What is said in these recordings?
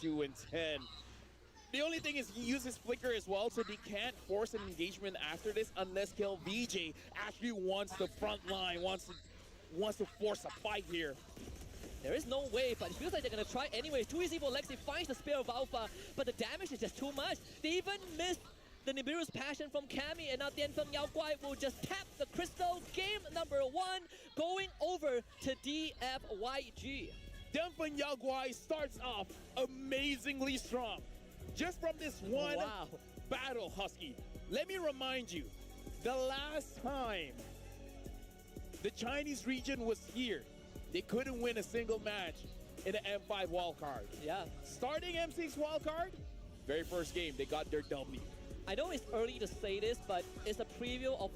now 2-10. The only thing is he uses Flicker as well, so they can't force an engagement after this unless KillVJ actually wants the front line, wants to force a fight here. There is no way, but it feels like they're going to try anyway. Too easy for Lexi, finds the Spear of Alpha, but the damage is just too much. They even missed the Nibiru's Passion from Cammy, and now Dianfeng Yao Guai will just tap the Crystal. Game number 1 going over to DFYG. Dianfeng Yao Guai starts off amazingly strong. Just from this one battle, Husky. Let me remind you, the last time the Chinese region was here, they couldn't win a single match in the M5 wildcard. Yeah. Starting M6 wildcard, very first game, they got their W. I know it's early to say this, but it's a preview of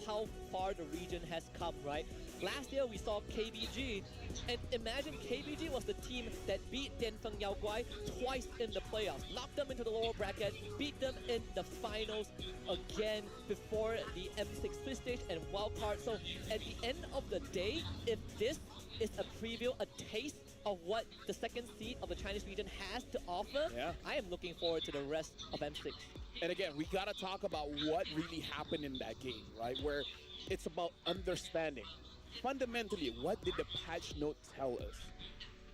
how far the region has come, right? Last year we saw KBG, and imagine KBG was the team that beat Dianfeng Yao Guai twice in the playoffs, knocked them into the lower bracket, beat them in the finals again before the M6 Swiss stage and wildcard. So at the end of the day, if this is a preview, a taste of what the second seed of the Chinese region has to offer, I am looking forward to the rest of M6. And again, we gotta talk about what really happened in that game, right? Where it's about understanding. Fundamentally, what did the patch note tell us?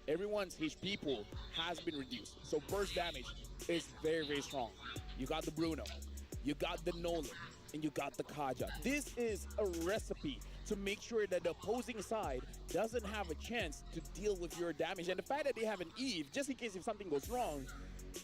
Everyone's HP pool has been reduced, so burst damage is very, very strong. You got the Bruno, you got the Nolan, and you got the Kaja. This is a recipe to make sure that the opposing side doesn't have a chance to deal with your damage. And the fact that they have an Eve, just in case if something goes wrong,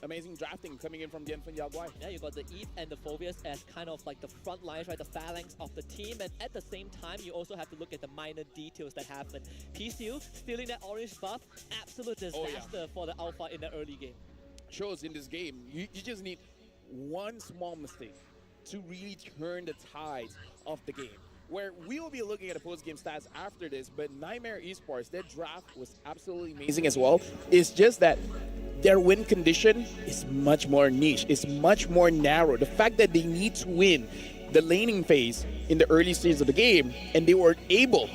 amazing drafting coming in from Dianfeng Yao Guai. Yeah, you got the Eve and the Phobius as kind of like the front lines, right? The phalanx of the team. And at the same time, you also have to look at the minor details that happen. PCU stealing that orange buff, absolute disaster for the Alpha in the early game. Shows in this game, you just need one small mistake to really turn the tides of the game. Where we will be looking at the post-game stats after this, but Nightmare Esports, their draft was absolutely amazing as well. It's just that their win condition is much more niche. It's much more narrow. The fact that they need to win the laning phase in the early stages of the game, and they were able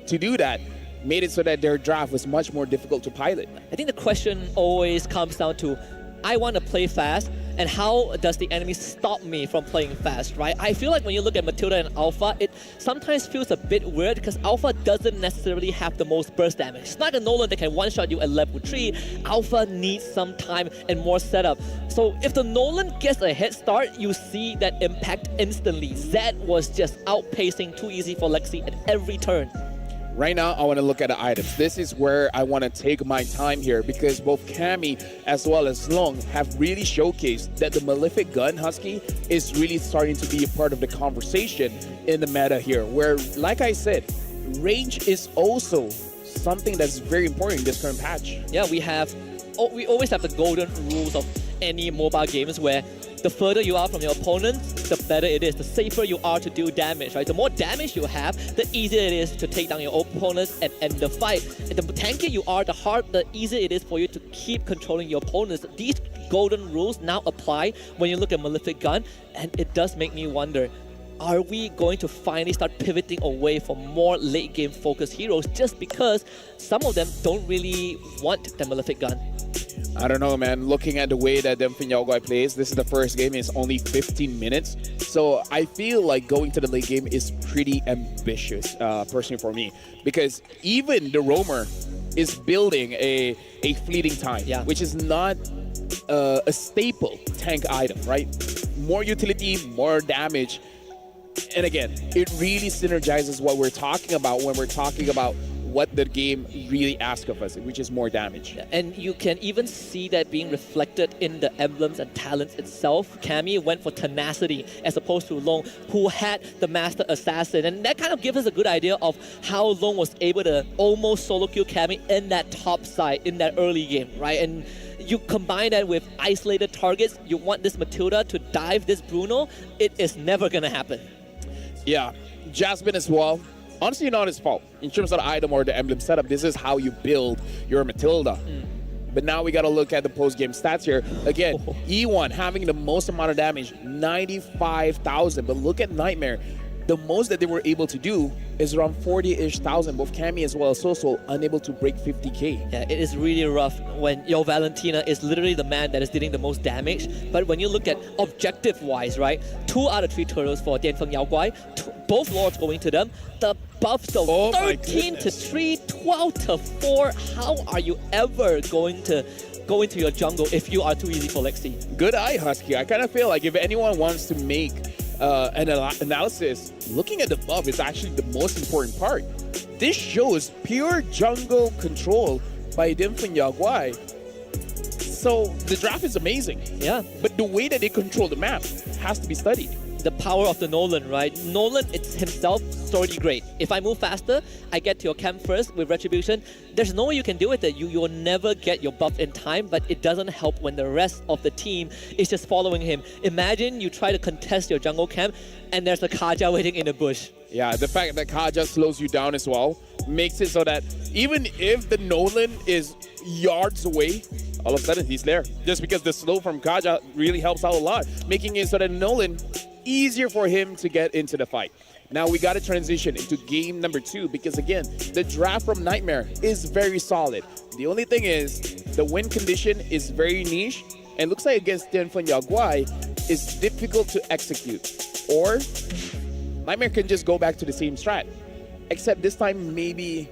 to do that, made it so that their draft was much more difficult to pilot. I think the question always comes down to, I want to play fast, and how does the enemy stop me from playing fast, right? I feel like when you look at Matilda and Alpha, it sometimes feels a bit weird because Alpha doesn't necessarily have the most burst damage. It's not a Nolan that can one-shot you at level 3. Alpha needs some time and more setup. So if the Nolan gets a head start, you see that impact instantly. Zed was just outpacing Too Easy for Lexi at every turn. Right now, I want to look at the items. This is where I want to take my time here because both Cammy as well as Long have really showcased that the Malefic Gun, Husky, is really starting to be a part of the conversation in the meta here. Where, like I said, range is also something that's very important in this current patch. Yeah, we always have the golden rules of any mobile games where the further you are from your opponent, the better it is, the safer you are to do damage, right? The more damage you have, the easier it is to take down your opponents and end the fight. And the tankier you are, the easier it is for you to keep controlling your opponents. These golden rules now apply when you look at Malefic Gun, and it does make me wonder, are we going to finally start pivoting away from more late game focused heroes just because some of them don't really want the Malefic Gun? I don't know, man. Looking at the way that Dianfeng Yao Guai plays, this is the first game. It's only 15 minutes. So I feel like going to the late game is pretty ambitious, personally for me. Because even the Roamer is building a fleeting time, which is not a staple tank item, right? More utility, more damage. And again, it really synergizes what we're talking about when we're talking about what the game really asks of us, which is more damage. And you can even see that being reflected in the emblems and talents itself. Cammy went for tenacity as opposed to Long, who had the Master Assassin. And that kind of gives us a good idea of how Long was able to almost solo kill Cammy in that top side, in that early game, right? And you combine that with isolated targets, you want this Matilda to dive this Bruno, it is never gonna happen. Yeah, Jasmine as well. Honestly, not his fault. In terms of the item or the emblem setup, this is how you build your Matilda. But now we got to look at the post-game stats here. Again, E1 having the most amount of damage, 95,000. But look at Nightmare. the most that they were able to do is around 40-ish thousand. Both Cammy as well as Soso unable to break 50K. Yeah, it is really rough when your Valentina is literally the man that is dealing the most damage. But when you look at objective-wise, right, 2 out of 3 turtles for Dianfeng Yao Guai, both lords going to them. The buffs though, Oh my 13 to goodness. 3, 12 to 4. How are you ever going to go into your jungle if you are too easy for Lexi? Good eye, Husky. I kind of feel like if anyone wants to make an analysis, looking at the buff is actually the most important part. This shows pure jungle control by Dianfeng Yao Guai. So the draft is amazing, Yeah. but the way that they control the map has to be studied. The power of the Nolan, right? Nolan, it's himself, it's already great. If I move faster, I get to your camp first with Retribution. There's no way you can do with it. You'll never get your buff in time, but it doesn't help when the rest of the team is just following him. Imagine you try to contest your jungle camp and there's a Kaja waiting in the bush. Yeah, the fact that Kaja slows you down as well makes it so that even if the Nolan is yards away, all of a sudden he's there. Just because the slow from Kaja really helps out a lot, making it so that Nolan easier for him to get into the fight. Now we got to transition into game number 2 because again, the draft from Nightmare is very solid. The only thing is the win condition is very niche and looks like against Dianfeng Yao Guai is difficult to execute. Or Nightmare can just go back to the same strat, except this time maybe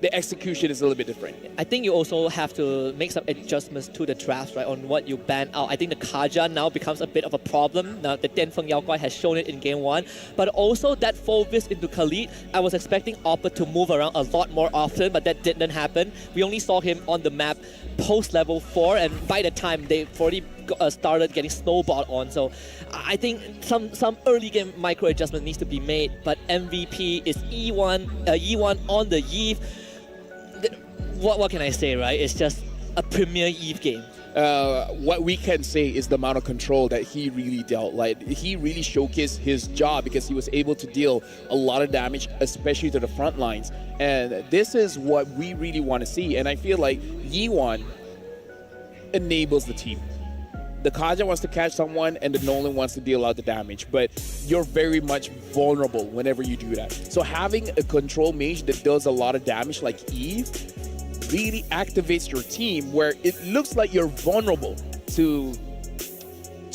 the execution is a little bit different. I think you also have to make some adjustments to the draft, right, on what you ban out. I think the Kaja now becomes a bit of a problem. Now, the Dianfeng Yao Guai has shown it in game 1. But also that Fulvis into Khalid, I was expecting Oppa to move around a lot more often, but that didn't happen. We only saw him on the map post level 4, and by the time they've already started getting snowballed on. So I think some early game micro adjustment needs to be made, but MVP is E1 on the Eve. What can I say, right? It's just a premier Eve game. What we can say is the amount of control that he really dealt. Like, he really showcased his job because he was able to deal a lot of damage, especially to the front lines. And this is what we really want to see. And I feel like Yi-Wan enables the team. The Kaja wants to catch someone and the Nolan wants to deal out the damage, but you're very much vulnerable whenever you do that. So having a control mage that does a lot of damage like Eve really activates your team where it looks like you're vulnerable to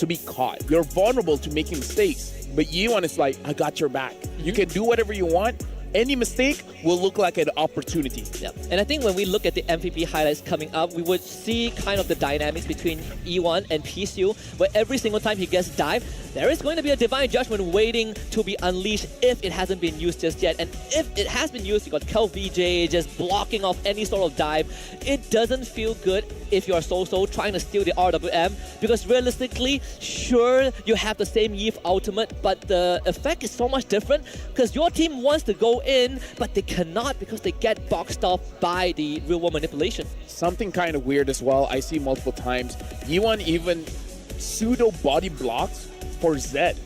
be caught. You're vulnerable to making mistakes, but Yi-Wan is like, I got your back. You can do whatever you want. Any mistake will look like an opportunity. Yeah. And I think when we look at the MVP highlights coming up, we would see kind of the dynamics between E1 and PSU, where every single time he gets dived, there is going to be a Divine Judgment waiting to be unleashed if it hasn't been used just yet. And if it has been used, you got Kel VJ just blocking off any sort of dive. It doesn't feel good if you're Soso trying to steal the RWM, because realistically, sure, you have the same Eve ultimate, but the effect is so much different because your team wants to go in, but they cannot because they get boxed off by the real world manipulation. Something kind of weird as well, I see multiple times. Yi-Wan even pseudo body blocks for Zed.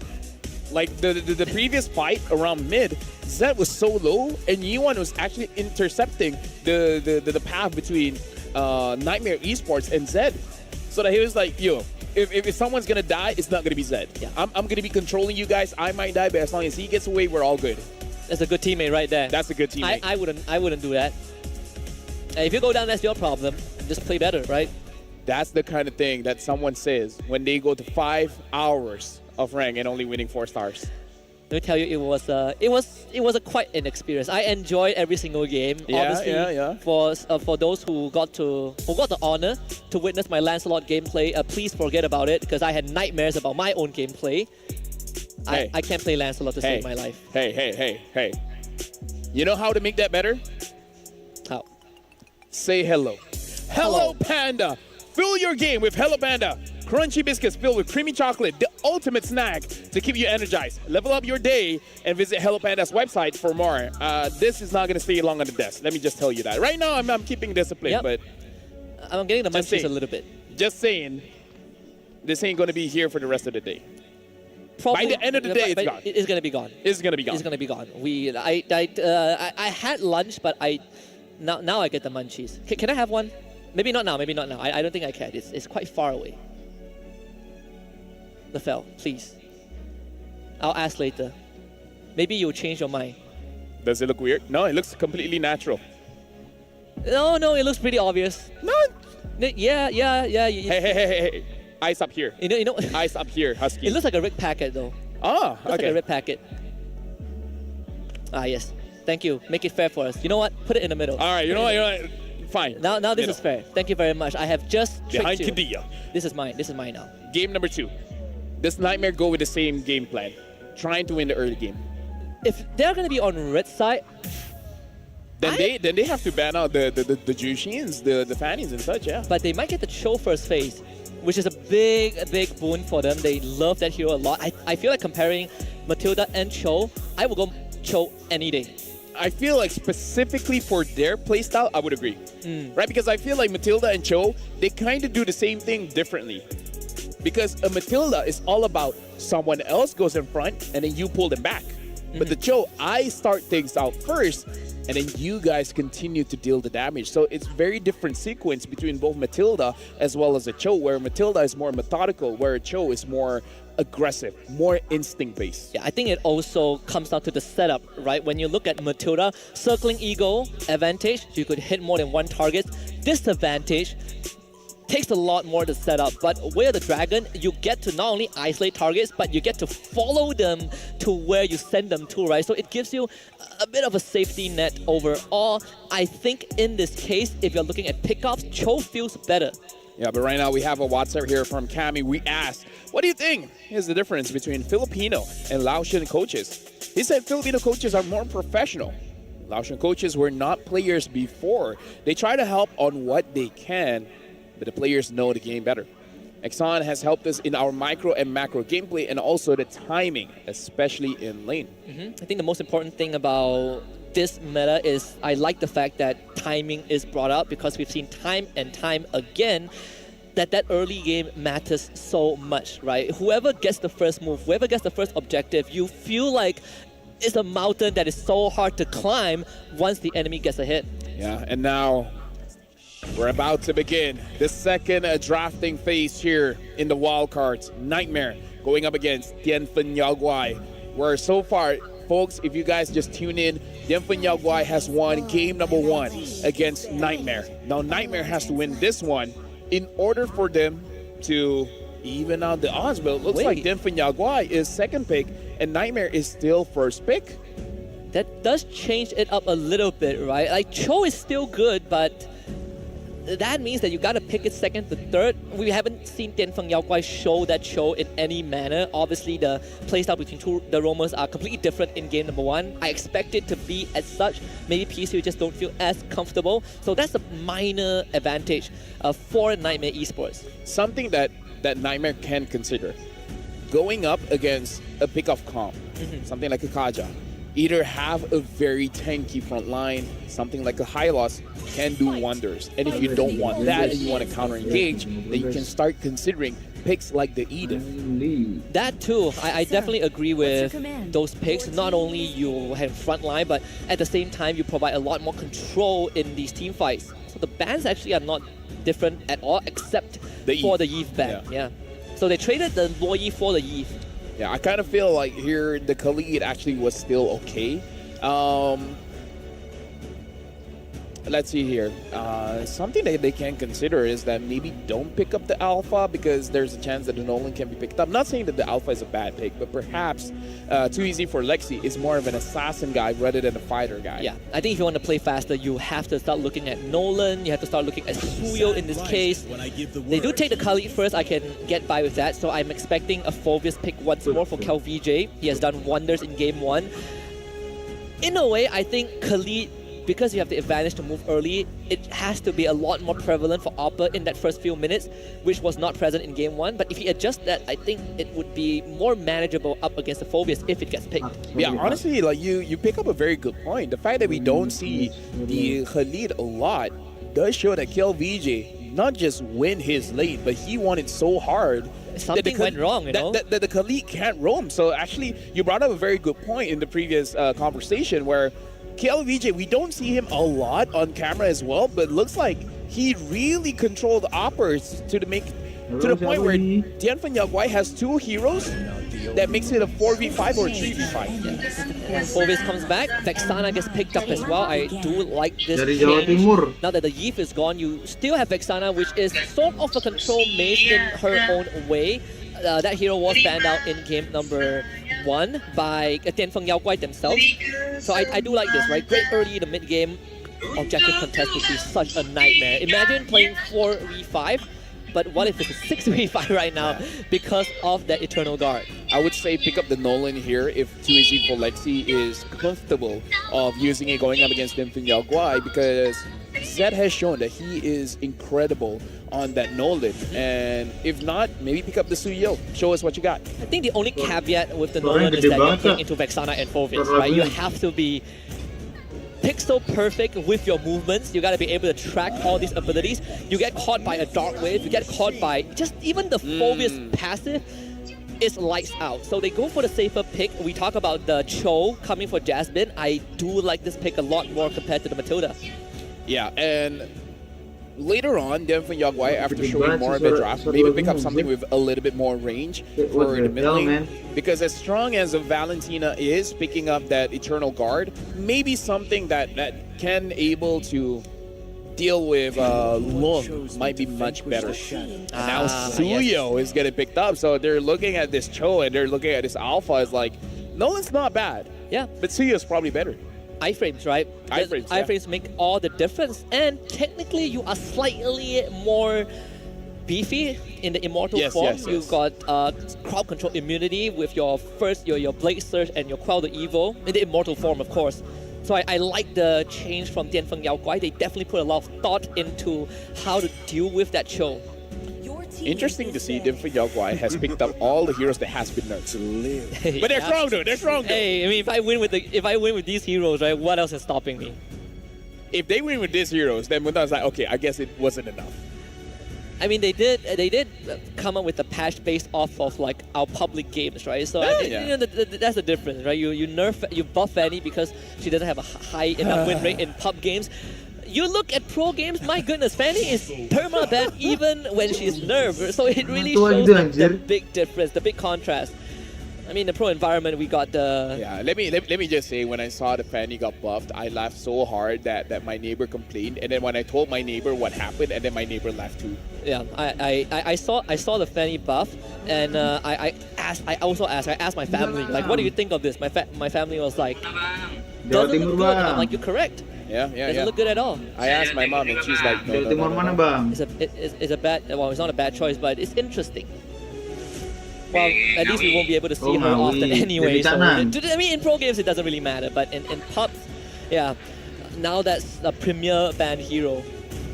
Like the previous fight around mid, Zed was so low and Yi-Wan was actually intercepting the path between Nightmare Esports and Zed. So that he was like, yo, if someone's gonna die, it's not gonna be Zed. Yeah. I'm gonna be controlling you guys. I might die, but as long as he gets away, we're all good. That's a good teammate right there. That's a good teammate. I wouldn't do that. If you go down, that's your problem. Just play better, right? That's the kind of thing that someone says when they go to 5 hours of rank and only winning 4 stars. Let me tell you, it was a quite an experience. I enjoyed every single game. Yeah, Obviously, yeah. For those who got the honor to witness my Lancelot gameplay, please forget about it because I had nightmares about my own gameplay. Hey. I can't play Lancelot to save my life. Hey. You know how to make that better? How? Say hello. Hello, Panda. Fill your game with Hello Panda. Crunchy biscuits filled with creamy chocolate, the ultimate snack to keep you energized. Level up your day and visit Hello Panda's website for more. This is not going to stay long on the desk. Let me just tell you that. Right now, I'm keeping discipline, Yep. but I'm getting the Just munchies saying. a little bit. just saying, this ain't going to be here for the rest of the day. Probably, the end of the day, it's but gone. It's gonna be gone. It's going to be gone. It's gonna be gone. I had lunch, but now I get the munchies. Can I have one? Maybe not now. Maybe not now. I don't think I can. It's quite far away. LaFell, please. I'll ask later. maybe you'll change your mind. Does it look weird? No, it looks completely natural. No, it looks pretty obvious. No. Yeah. Hey. Eyes up here. You know. Eyes up here, Husky. It looks like a rig packet though. Oh, Looks like okay. a rig packet. Ah, yes. Thank you. Make it fair for us. You know what? Put it in the middle. All right, you know what? Fine. Now this Middle. is fair. Thank you very much. I have just Behind tricked you. Kadilla. This is mine. This is mine now. Game number 2. Does Nightmare go with the same game plan? Trying to win the early game. If they're gonna be on red side, Then they have to ban out the Jushins, the Fannies and such, yeah. but they might get the Cho first phase, which is a big boon for them. They love that hero a lot. I feel like comparing Matilda and Cho, I will go Cho any day. I feel like specifically for their playstyle, I would agree. Right? Because I feel like Matilda and Cho, they kind of do the same thing differently. Because a Matilda is all about someone else goes in front and then you pull them back. But the Cho, I start things out first and then you guys continue to deal the damage. So it's very different sequence between both Matilda as well as a Cho, where Matilda is more methodical, where a Cho is more aggressive, more instinct-based. Yeah, I think it also comes down to the setup, right? When you look at Matilda, circling Eagle, advantage, you could hit more than one target. Disadvantage, takes a lot more to set up, but with the Dragon, you get to not only isolate targets, but you get to follow them to where you send them to, right? So it gives you a bit of a safety net overall. I think in this case, if you're looking at pickups, Cho feels better. Yeah, but right now we have a WhatsApp here from Cami. We asked, what do you think is the difference between Filipino and Laotian coaches? He said Filipino coaches are more professional. Laotian coaches were not players before. They try to help on what they can, but the players know the game better. Exxon has helped us in our micro and macro gameplay and also the timing, especially in lane. I think the most important thing about this meta is I like the fact that timing is brought up, because we've seen time and time again that early game matters so much, right? Whoever gets the first move, whoever gets the first objective, you feel like it's a mountain that is so hard to climb once the enemy gets a hit. Yeah, and now we're about to begin the second drafting phase here in the wildcards. Nightmare going up against Tianfen Yaoguai, where so far, folks, if you guys just tune in, Tianfen Yaoguai has won game number 1 against Nightmare. Now Nightmare has to win this one in order for them to even out the odds, but it looks like Tianfen Yaoguai is second pick and Nightmare is still first pick. That does change it up a little bit, right? Like, Cho is still good, but that means that you gotta pick it second to third. We haven't seen Tianfen Yaoguai show that Cho in any manner. Obviously, the playstyle between the roamers are completely different in game number 1. I expect it to be as such. Maybe PC just don't feel as comfortable. So that's a minor advantage for Nightmare Esports. Something that Nightmare can consider. Going up against a pick-off comp, something like a Kaja, either have a very tanky front line, something like a Hylos can do wonders. And if you don't want that and you want to counter-engage, then you can start considering picks like the Edith. That too, I definitely agree with those picks. Not only you have front line, but at the same time, you provide a lot more control in these team fights. So the bans actually are not different at all, except for the Eve ban. Yeah. So they traded the Loyi for the Eve. Yeah, I kind of feel like here the Khalid actually was still okay. Let's see here. Something that they can consider is that maybe don't pick up the Alpha, because there's a chance that the Nolan can be picked up. Not saying that the Alpha is a bad pick, but perhaps Too Easy for Lexi is more of an assassin guy rather than a fighter guy. Yeah, I think if you want to play faster, you have to start looking at Nolan. You have to start looking at Suyo in this case. They do take the Khalid first. I can get by with that. So I'm expecting a Phoveus pick once more for KelVJ. He has done wonders in game 1. In a way, I think Khalid, because you have the advantage to move early, it has to be a lot more prevalent for Oppa in that first few minutes, which was not present in game 1. But if he adjusts that, I think it would be more manageable up against the Phoveus if it gets picked. Yeah, honestly, like you pick up a very good point. The fact that we don't see the Khalid a lot does show that KelVJ not just win his lane, but he won it so hard. Something went wrong, you know? That the Khalid can't roam. So actually, you brought up a very good point in the previous conversation where KelVJ, we don't see him a lot on camera as well, but it looks like he really controlled uppers to the point where Dian Van Yagwai has two heroes that makes it a 4v5 or 3v5. When Phovis comes back, Vexana gets picked up as well. I do like this Dari Jawa change. Timur. Now that the Yif is gone, you still have Vexana, which is sort of a control mage in her own way. That hero was banned out in game number 1 by Tianfeng Yaoguai themselves. So I do like this, right? Great early in the mid game. Objective contest would be such a nightmare. Imagine playing 4v5, but what if it's a 6v5 right now because of that Eternal Guard? I would say pick up the Nolan here if 2AZ Volexi is comfortable of using it going up against Dianfeng Yaoguai, because Zed has shown that he is incredible on that Nolan. And if not, maybe pick up the Suyo. Show us what you got. I think the only caveat with the Orang Nolan is gede that you're banget, playing Kak. into Vexana and Phovis, right? You have to be pixel perfect with your movements. You gotta be able to track all these abilities. You get caught by a Dark Wave, you get caught by just even the Phovis passive is lights out. So they go for the safer pick. We talk about the Cho coming for Jasmine. I do like this pick a lot more compared to the Matilda. Yeah, and later on, Dianfeng Yaoguai, after Gede showing banget more sih of a suara- draft, suara maybe lagunya, pick up something anjir. with a little bit more range What for the the mid hell, lane. man? Because as strong as a Valentina is picking up that Eternal Guard, maybe something that can able to deal with Lung might be much better. And now Suyo is getting picked up, so they're looking at this Cho and they're looking at this Alpha as like, Nolan's not bad, Yeah, but Suyo's probably better. iframes, right? Iframes, yeah. Iframes make all the difference, and technically you are slightly more beefy in the immortal Yes, form. yes, yes. You've got crowd control immunity with your your Blade Surge and your Quell the Evil in the immortal form, of course. So I like the change from Dianfeng Yaoguai. They definitely put a lot of thought into how to deal with that Cho. Interesting to see Dianfeng Yaoguai has picked up all the heroes that has been nerfed. But they're strong though, they're strong though. Hey, I mean, if I win with these heroes, right? What else is stopping me? If they win with these heroes, then Munda's like, okay, I guess it wasn't enough. I mean, they did come up with a patch based off of like our public games, right? So Yeah, I think, yeah. you know, that's the difference, right? You buff Fanny because she doesn't have a high enough win rate in pub games. You look at pro games, my goodness, Fanny is perma-banned even when she's nerfed. So it really Itu shows aja, the anjir. big difference, the big contrast. I mean, the pro environment, we got the Yeah, let me just say, when I saw the Fanny got buffed, I laughed so hard that my neighbor complained, and then when I told my neighbor what happened, and then my neighbor laughed too. Yeah, I saw the Fanny buff, and I asked my family, like, what do you think of this? My family was like, Jawa doesn't Timur, look good. And I'm Bang. like, you're correct. Yeah, Doesn't look good at all. I asked my mom, and she's like, no, Jawa no, Timur no, mana, no. Bang? It's a bad. Well, it's not a bad choice, but it's interesting. Well, at least we won't be able to see Oh, her Maui. often anyway. Jadi So, kanan. I mean, in pro games it doesn't really matter, but in pubs, yeah. Now that's a premier band hero.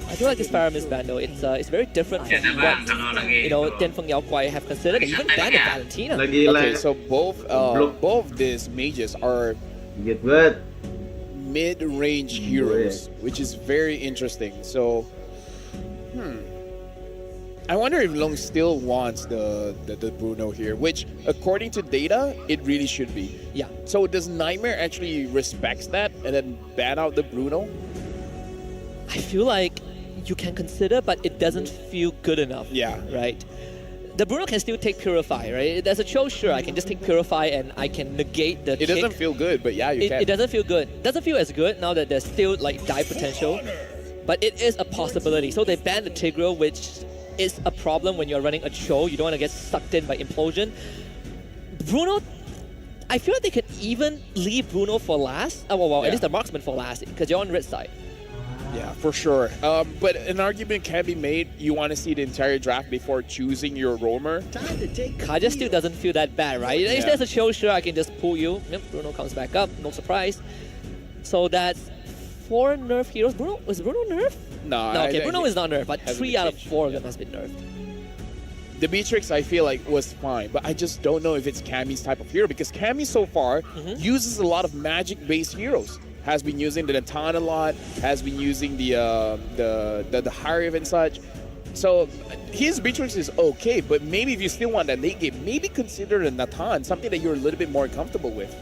I do like this Paramis band though. It's very different from what Dianfeng Yaoguai have considered, and even banned Valentina. Lagi Okay, live. so both these mages are Gigit banget. mid-range heroes, which is very interesting. So, I wonder if Long still wants the Bruno here, which according to data, it really should be. Yeah. So does Nightmare actually respects that and then ban out the Bruno? I feel like you can consider, but it doesn't feel good enough. Yeah. Right? The Bruno can still take Purify, right? There's a Cho, sure, I can just take Purify and I can negate the It doesn't feel good, but yeah, you can. It doesn't feel good. Doesn't feel as good now that there's still like die potential. But it is a possibility. So they banned the Tigreal, which is a problem when you're running a Cho. You don't want to get sucked in by Implosion. Bruno, I feel like they could even leave Bruno for last. Oh, well, Yeah. at least the Marksman for last, because you're on red side. Yeah, for sure. But an argument can be made. You want to see the entire draft before choosing your roamer. Kaja still doesn't feel that bad, right? If there's a Cho, sure, I can just pull you. Yep, Bruno comes back up, no surprise. So that's 4 nerf heroes. Was Bruno nerf? No, No, I okay, think Bruno it is not nerfed, but hasn't 3 been out of changed. 4 of them has been nerfed. The Beatrix, I feel like, was fine, but I just don't know if it's Cammy's type of hero, because Cammy so far uses a lot of magic-based heroes. Has been using the Natan a lot, has been using the Harriv and such. So his Beatrix is okay, but maybe if you still want that late game, maybe consider the Natan, something that you're a little bit more comfortable with.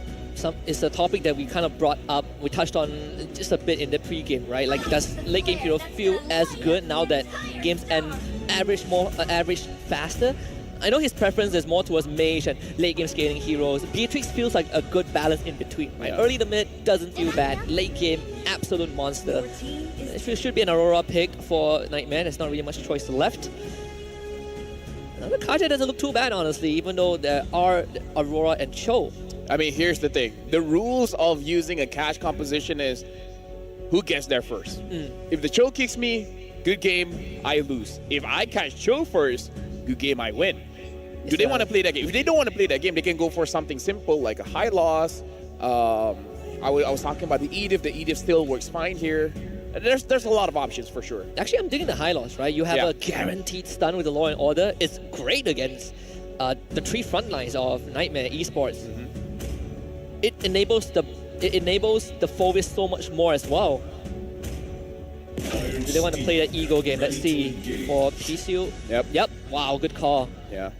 is a topic that we kind of brought up. We touched on just a bit in the pre-game, right? Like, does late game hero feel as good now that games end average faster? I know his preference is more towards mage and late game scaling heroes. Beatrix feels like a good balance in between, right? Early to mid doesn't feel bad. Late game, absolute monster. It should be an Aurora pick for Nightmare. There's not really much choice left. The Kaja doesn't look too bad, honestly, even though there are Aurora and Cho. I mean, here's the thing. The rules of using a cash composition is who gets there first. If the Cho kicks me, good game, I lose. If I catch Cho first, good game, I win. Do they want to play that game? If they don't want to play that game, they can go for something simple like a high loss. I was talking about the Edith. The Edith still works fine here. There's a lot of options for sure. Actually, I'm digging the high loss, right? You have a guaranteed stun with the Law and Order. It's great against the three front lines of Nightmare Esports. It enables the Phovis so much more as well. Do they want to play that ego game? Let's see. For PCU. Yep. Wow, good call. Yeah.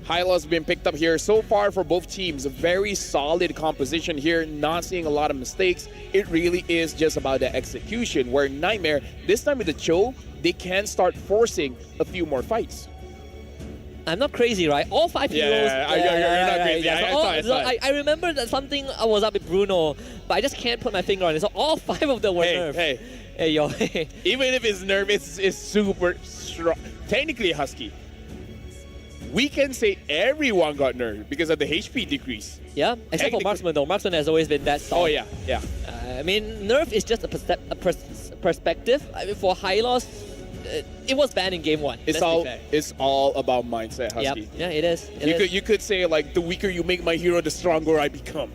Hyla's been picked up here so far for both teams. A very solid composition here, not seeing a lot of mistakes. It really is just about the execution, where Nightmare, this time with the Cho, they can start forcing a few more fights. I'm not crazy, right? All 5 heroes. You're not crazy. I remember that something I was up with Bruno, but I just can't put my finger on it. So all 5 of them were nerfed. Hey, yo. Even if it's nerfed, it's super strong. Technically Husky. We can say everyone got nerfed because of the HP decrease. Yeah, except for Marksman though. Marksman has always been that solid. Oh yeah. I mean, nerf is just a perspective. I mean, for Hylos, it was banned in game 1. It's all about mindset, Husky. Yep. Yeah, it is. You could say like, the weaker you make my hero, the stronger I become.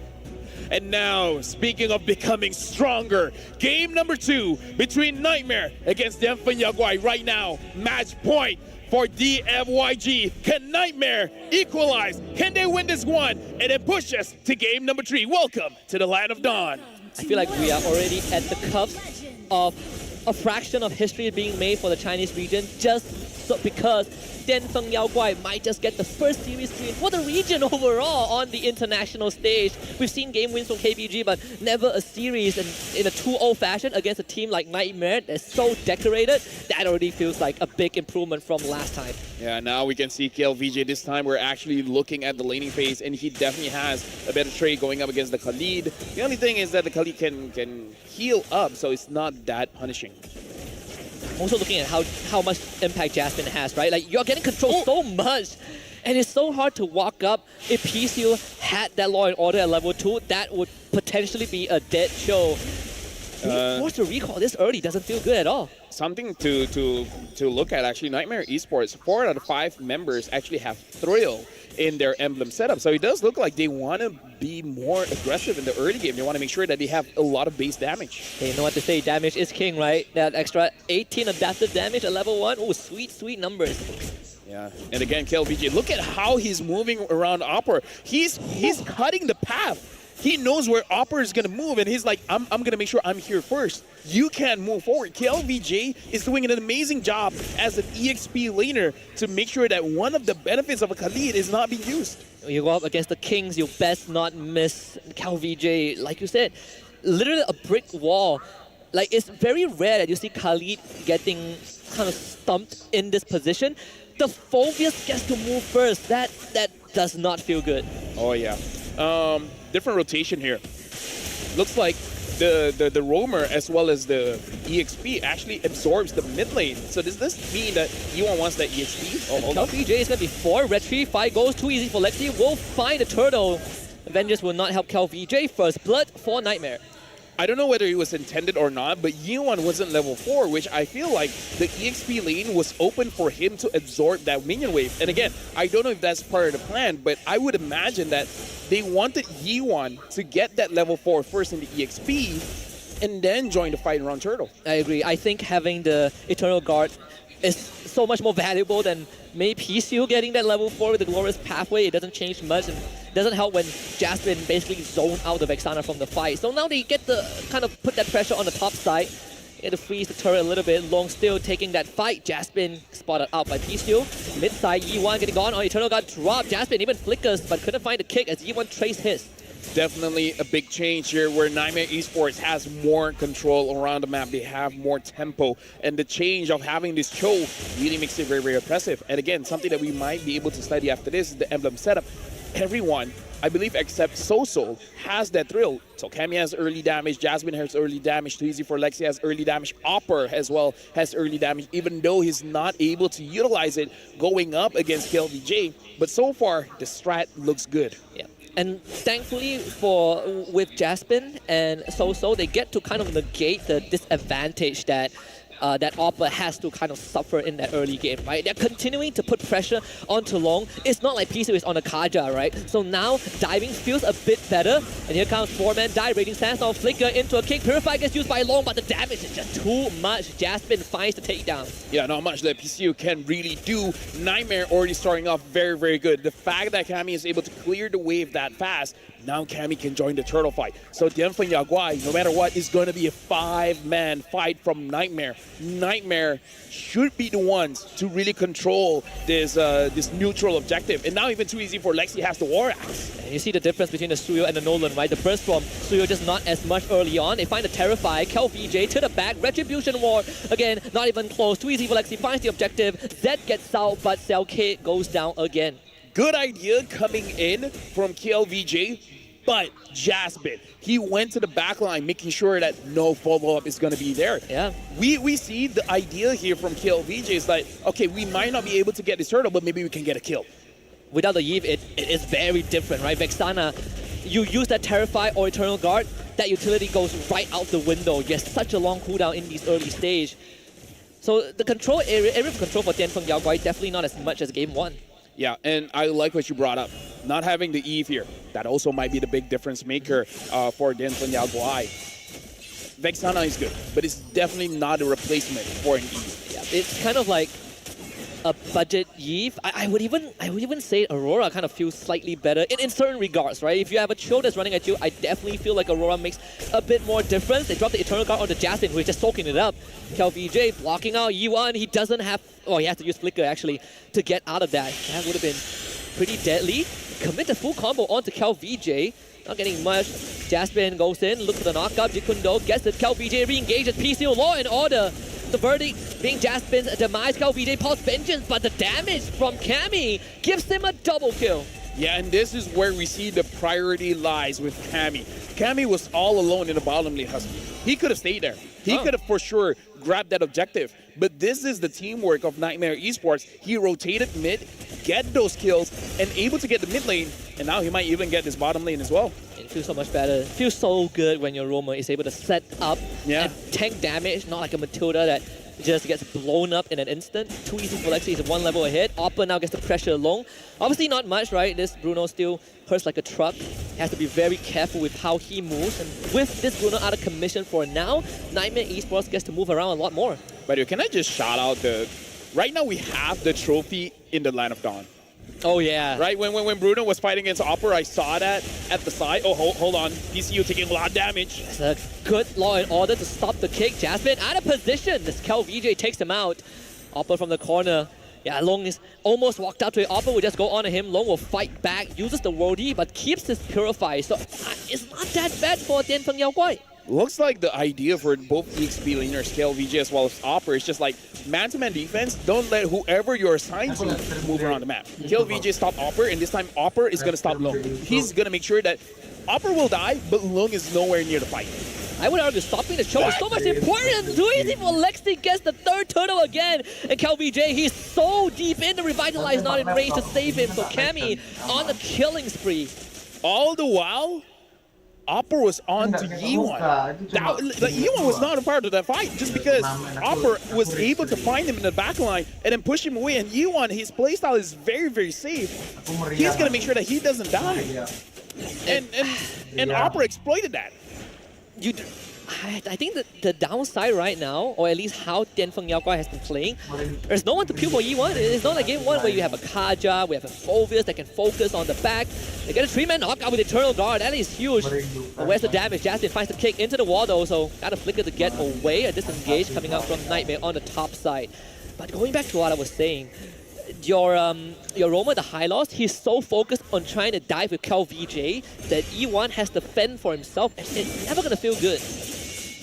And now, speaking of becoming stronger, game number 2 between Nightmare against Denfen Yaguai right now. Match point for DFYG. Can Nightmare equalize? Can they win this one? And then push us to game number 3. Welcome to the Land of Dawn. I feel like we are already at the cusp of a fraction of history being made for the Chinese region because Denfen Yaoguai might just get the first series win for the region overall on the international stage. We've seen game wins from KBG, but never a series in a 2-0 fashion against a team like Nightmare that's so decorated. That already feels like a big improvement from last time. Yeah, now we can see KLVJ. This time we're actually looking at the laning phase, and he definitely has a better trade going up against the Khalid. The only thing is that the Khalid can heal up, so it's not that punishing. Also looking at how much impact Jasmine has, right? Like, you're getting control so much, and it's so hard to walk up. If PCU had that Law and Order at level 2, that would potentially be a dead show. Forced to recall this early doesn't feel good at all. Something to look at, actually. Nightmare Esports, 4 out of 5 members actually have Thrill in their emblem setup. So it does look like they want to be more aggressive in the early game. They want to make sure that they have a lot of base damage. Hey, you know what to say, damage is king, right? That extra 18 adaptive damage at level 1. Oh, sweet numbers. Yeah, and again, KLVJ, look at how he's moving around Opper. He's cutting the path. He knows where Opper is going to move, and he's like, I'm going to make sure I'm here first. You can't move forward. KLVJ is doing an amazing job as an EXP laner to make sure that one of the benefits of a Khalid is not being used. You go up against the Kings, you best not miss KLVJ. Like you said, literally a brick wall. Like, it's very rare that you see Khalid getting kind of stumped in this position. The Phoveus gets to move first. That does not feel good. Oh, yeah. Different rotation here. Looks like the roamer as well as the EXP actually absorbs the mid lane. So does this mean that E1 wants that EXP? Oh, KLVJ is going to be 4. Retrieve 5 goes too easy for Lexi. Will find the turtle. Avengers will not help KLVJ. First blood for Nightmare. I don't know whether it was intended or not, but Yeon wasn't level 4, which I feel like the EXP lane was open for him to absorb that minion wave. And again, I don't know if that's part of the plan, but I would imagine that they wanted Yeon to get that level 4 first in the EXP and then join the fight around Turtle. I agree. I think having the Eternal Guard is so much more valuable than maybe PCU getting that level 4 with the Glorious Pathway. It doesn't change much, and doesn't help when Jasmine basically zoned out the Vexana from the fight. So now they get to kind of put that pressure on the top side, get to freeze the turret a little bit. Long still taking that fight. Jasmine spotted out by PCU. Mid side, Yi1 getting gone on Eternal Guard drop. Jasmine even flickers, but couldn't find the kick as Yi1 traced his. Definitely a big change here where Nightmare Esports has more control around the map. They have more tempo. And the change of having this Cho really makes it very, very impressive. And again, something that we might be able to study after this is the emblem setup. Everyone, I believe, except Soso, has that thrill. So Cammy has early damage, Jasmine has early damage, Too Easy for Lexi has early damage, Opper as well has early damage, even though he's not able to utilize it going up against KLVJ. But so far, the strat looks good. Yeah. And thankfully with Jasmine and Soso, they get to kind of negate the disadvantage that that Oppa has to kind of suffer in that early game, right? They're continuing to put pressure onto Long. It's not like PC is on a Kaja, right? So now diving feels a bit better. And here comes 4-man dive, Raging Sandstorm flicker into a kick. Purify gets used by Long, but the damage is just too much. Jasmine finds the takedown. Yeah, not much that PCU can really do. Nightmare already starting off very, very good. The fact that Cammy is able to clear the wave that fast, now Cammy can join the turtle fight. So Tianfen Yaguai, no matter what, is going to be a 5-man fight from Nightmare. Nightmare should be the ones to really control this this neutral objective. And now even Too Easy for Lexi has the War Axe. And you see the difference between the Suyo and the Nolan, right? The burst from Suyo just not as much early on. They find the Terrify, KLVJ to the back, Retribution War. Again, not even close. Too Easy for Lexi finds the objective. Zed gets out, but Selkate goes down again. Good idea coming in from KLVJ, but Jasmine, he went to the back line making sure that no follow-up is going to be there. Yeah. We see the idea here from KLVJ is like, okay, we might not be able to get this turtle, but maybe we can get a kill. Without the Eve, it is very different, right? Vexana, you use that Terrify or Eternal Guard, that utility goes right out the window. You have such a long cooldown in these early stage. So the control area of control for Tianfeng Yaoguai definitely not as much as game 1. Yeah, and I like what you brought up. Not having the Eve here, that also might be the big difference maker for Tianfeng Yaoguai. Vexana is good, but it's definitely not a replacement for an Eve. Yeah, it's kind of like a budget Eve. I would even say Aurora kind of feels slightly better in certain regards, right? If you have a Cho that's running at you, I definitely feel like Aurora makes a bit more difference. They drop the Eternal Guard onto Jasmine, who is just soaking it up. KLVJ blocking out Yi1. He doesn't have... Oh, he has to use Flicker, actually, to get out of that. That would have been pretty deadly. Commit the full combo onto KLVJ. Not getting much. Jasmine goes in, looks for the knockup. Jikundo gets it. KLVJ re-engages. PCO Law and Order. The verdict being Jasmine's demise. KLVJ pulls Vengeance, but the damage from Cammy gives him a double kill. Yeah, and this is where we see the priority lies with Cammy. Cammy was all alone in the bottom lane Husky. He could have stayed there. He could have for sure grabbed that objective. But this is the teamwork of Nightmare Esports. He rotated mid, get those kills, and able to get the mid lane. And now he might even get this bottom lane as well. It feels so much better. It feels so good when your Roma is able to set up and tank damage, not like a Matilda that just gets blown up in an instant. Too Easy for Lexi is 1 level ahead. Oppa now gets the pressure along. Obviously not much, right? This Bruno still hurts like a truck. He has to be very careful with how he moves. And with this Bruno out of commission for now, Nightmare Esports gets to move around a lot more. By the way, can I just shout out the... Right now we have the trophy in the Land of Dawn. Oh, yeah. Right? When Bruno was fighting against Opera, I saw that at the side. Oh, hold on. PCU taking a lot of damage. It's a good Law and Order to stop the kick. Jasmine out of position. This KLVJ takes him out. Oppa from the corner. Yeah, Long is almost walked out to it. Oppa will just go on to him. Long will fight back, uses the Wordy, but keeps his Purify. So it's not that bad for Tianfeng Yaoguai. Looks like the idea for both EXP laners, KLVJ as well as Opera, is just like man-to-man defense. Don't let whoever you're assigned to move around the map. KLVJ stop Opera, and this time Opera is going to stop Long. He's going to make sure that Opera will die, but Long is nowhere near the fight. I would argue stopping the show is so much important. Too Easy for Lexi gets the 3rd turtle again. And KLVJ, he's so deep in the Revitalize, not in range to save him. So Cammy on the killing spree. All the while, Opera was on to Yi1. Yi1 was not a part of that fight just because Opera was able to find him in the back line and then push him away. And Yi1, his playstyle is very, very safe. He's going to make sure that he doesn't die. And Opera exploited that. I think that the downside right now, or at least how Tianfeng Yaoguai has been playing, there's no one to peel for Yi1. It's not like game 1 where you have a Kaja, we have a Phoveus that can focus on the back. They get a 3-man knockout with Eternal Guard. That is huge. But where's the damage? Jasmine finds the kick into the wall though, so got a Flicker to get away. A disengage coming out from Nightmare on the top side. But going back to what I was saying, your Roma, the High Lost, he's so focused on trying to dive with Cal VJ that E1 has to fend for himself, and it's never gonna feel good.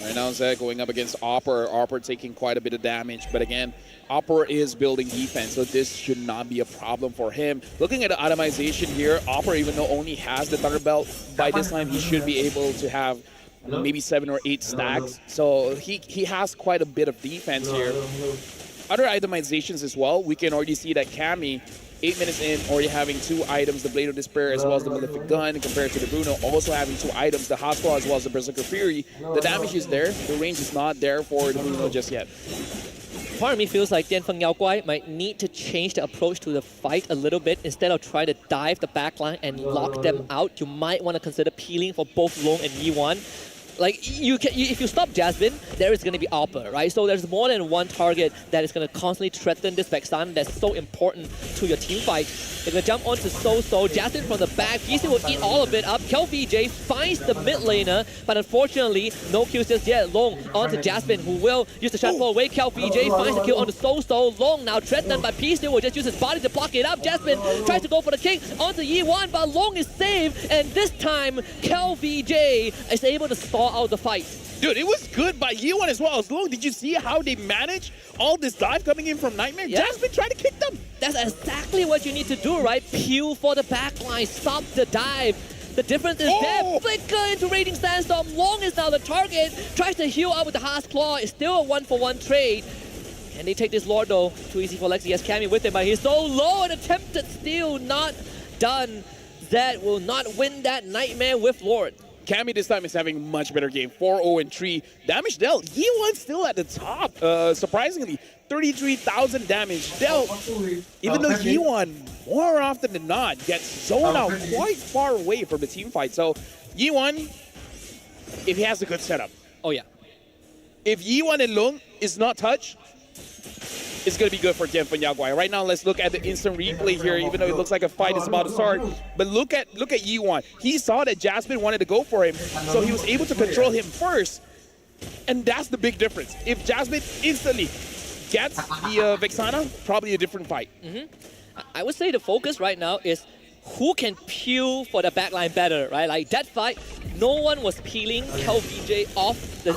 Right now, Zed going up against Opper. Opper taking quite a bit of damage, but again, Opper is building defense, so this should not be a problem for him. Looking at the itemization here, Opper, even though only has the Thunder Belt, by this time he should be able to have maybe 7 or 8 stacks. So he has quite a bit of defense here. Other itemizations as well, we can already see that Cammy, 8 minutes in, already having 2 items, the Blade of Despair as well as the Malefic Gun, compared to the Bruno, also having 2 items, the Hospital as well as the Berserker Fury. The damage is there, the range is not there for the Bruno just yet. Part of me feels like Tianfeng Yao Guai might need to change the approach to the fight a little bit. Instead of trying to dive the backline and lock them out, you might want to consider peeling for both Long and Yi1. Like, if you stop Jasmine, there is going to be Opper, right? So there's more than one target that is going to constantly threaten this Vexana that's so important to your team fight. They're going to jump onto So. Jasmine from the back. PC will eat all of it up. Kel VJ finds the mid laner, but unfortunately, no kills just yet. Long onto Jasmine, who will use the Shadow away. Kel VJ finds the kill onto So. Long now threatened, but PC will just use his body to block it up. Jasmine tries to go for the king onto Yi1, but Long is saved, and this time, Kel VJ is able to stall out the fight. Dude, it was good by Yi1 as well. As long, did you see how they managed all this dive coming in from Nightmare? Yeah. Jasmine tried to kick them. That's exactly what you need to do, right? Peel for the backline, stop the dive. The difference is there. Flicker into Raging Sandstorm. Long is now the target. Tries to heal up with the Heart's Claw. It's still a 1-for-1 trade. And they take this Lord though. Too easy for Lexi. He has Cammy with him, but he's so low. An attempted steal, not done. Zed will not win that Nightmare with Lord. Cammy this time is having a much better game. 4-0-3. Damage dealt. Yi1 still at the top. Surprisingly, 33,000 damage dealt. Even though Yi1, more often than not, gets zoned out quite far away from the team fight. So Yi1, if he has a good setup. Oh yeah. If Yi1 and Lung is not touched, it's going to be good for Tianfeng Yao Guai. Right now, let's look at the instant replay here, even though it looks like a fight is about to start. But look at Yi1. He saw that Jasmine wanted to go for him, so he was able to control him first. And that's the big difference. If Jasmine instantly gets the Vexana, probably a different fight. I would say the focus right now is who can peel for the backline better, right? Like that fight, no one was peeling Kel VJ off the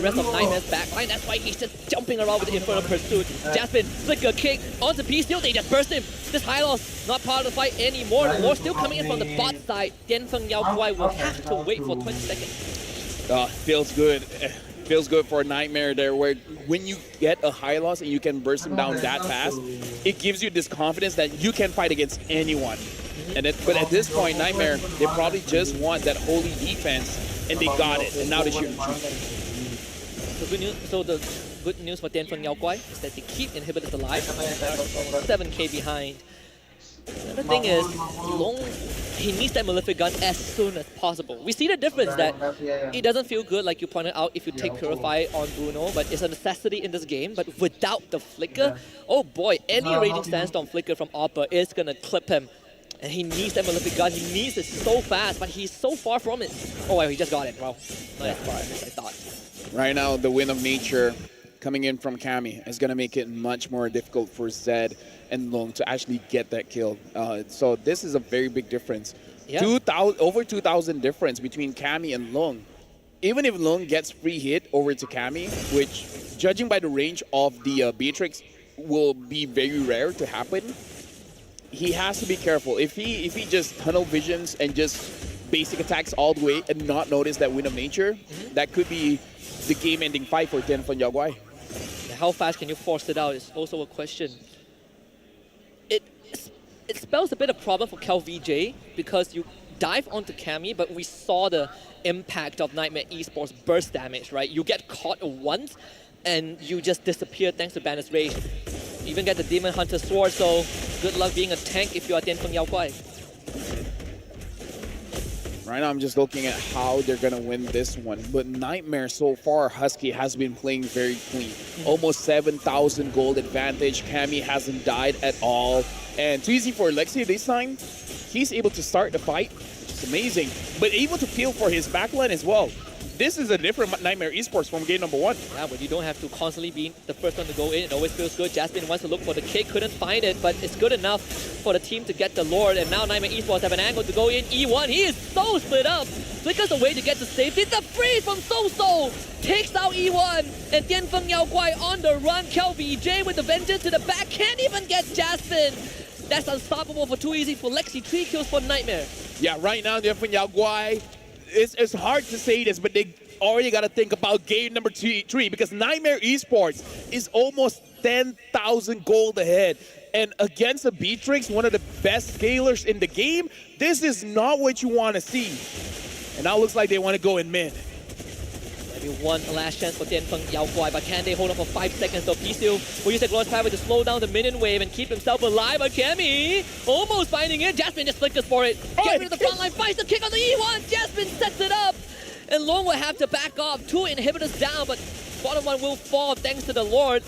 rest of Nightmare's backline. That's why he's just jumping around with the Infernal Pursuit. Jasmine, flicker kick onto P-Steel, they just burst him. This High Lost not part of the fight anymore. More still coming in from the bot side. Tianfeng Yao Guai will have to wait for 20 seconds. Feels good. Feels good for a Nightmare there, where when you get a High Loss and you can burst him down that fast, it gives you this confidence that you can fight against anyone. But at this point, Nightmare, they probably just want that holy defense, and they got it, and now they should retreat. So the good news for Tianfeng Yao Guai is that they keep inhibitors alive. 7k behind. The thing is, Long, he needs that Malefic Gun as soon as possible. We see the difference that it doesn't feel good, like you pointed out, if you take Purify on Bruno, but it's a necessity in this game. But without the Flicker, oh boy, any Raging Sandstorm Flicker from Oppa is gonna clip him. And he needs that Malefic Gun. He needs it so fast, but he's so far from it. Oh, wow, he just got it. Wow. Not as far as I thought. Right now, the Wind of Nature coming in from Cammy is going to make it much more difficult for Zed and Long to actually get that kill. So this is a very big difference. Yeah. Over 2,000 difference between Cammy and Long. Even if Long gets free hit over to Cammy, which, judging by the range of the Beatrix, will be very rare to happen, he has to be careful. If he just tunnel visions and just basic attacks all the way and not notice that Wind of Nature, that could be the game-ending fight for Tianfeng Yao Guai. How fast can you force it out is also a question. It spells a bit of problem for Cal VJ because you dive onto Cammy, but we saw the impact of Nightmare Esports burst damage, right? You get caught once and you just disappear thanks to Banner's Rage. You even get the Demon Hunter Sword, so good luck being a tank if you are Tianfeng Yao Guai. Right now, I'm just looking at how they're going to win this one. But Nightmare so far, Husky has been playing very clean. Almost 7,000 gold advantage. Cammy hasn't died at all. And too easy for Lexi this time. He's able to start the fight, which is amazing. But able to peel for his backline as well. this is a different Nightmare Esports from game number 1. Yeah, but you don't have to constantly be the first one to go in. It always feels good. Jasmine wants to look for the kick, couldn't find it, but it's good enough for the team to get the Lord. And now Nightmare Esports have an angle to go in. E1, he is so split up. Flickers away to get to safety. It's a freeze from So takes out E1. And Tianfeng Yao Guai on the run. Kel VJ with the vengeance to the back. Can't even get Jasmine. That's unstoppable for Too Easy for Lexi. 3 kills for Nightmare. Yeah, right now, Tianfeng Yao Guai, it's hard to say this, but they already got to think about game number 3 because Nightmare Esports is almost 10,000 gold ahead. And against a Beatrix, one of the best scalers in the game, this is not what you want to see. And now it looks like they want to go in mid. Maybe one last chance for Tianfeng Yao Guai, but can they hold on for 5 seconds? So P-Steel will use the Glorious Power to slow down the minion wave and keep himself alive. But Cammy almost finding it. Jasmine just flickers for it. Get rid of the front line, finds the kick on the E1. Jasmine sets it up. And Long will have to back off. 2 inhibitors down, but bottom one will fall thanks to the Lord.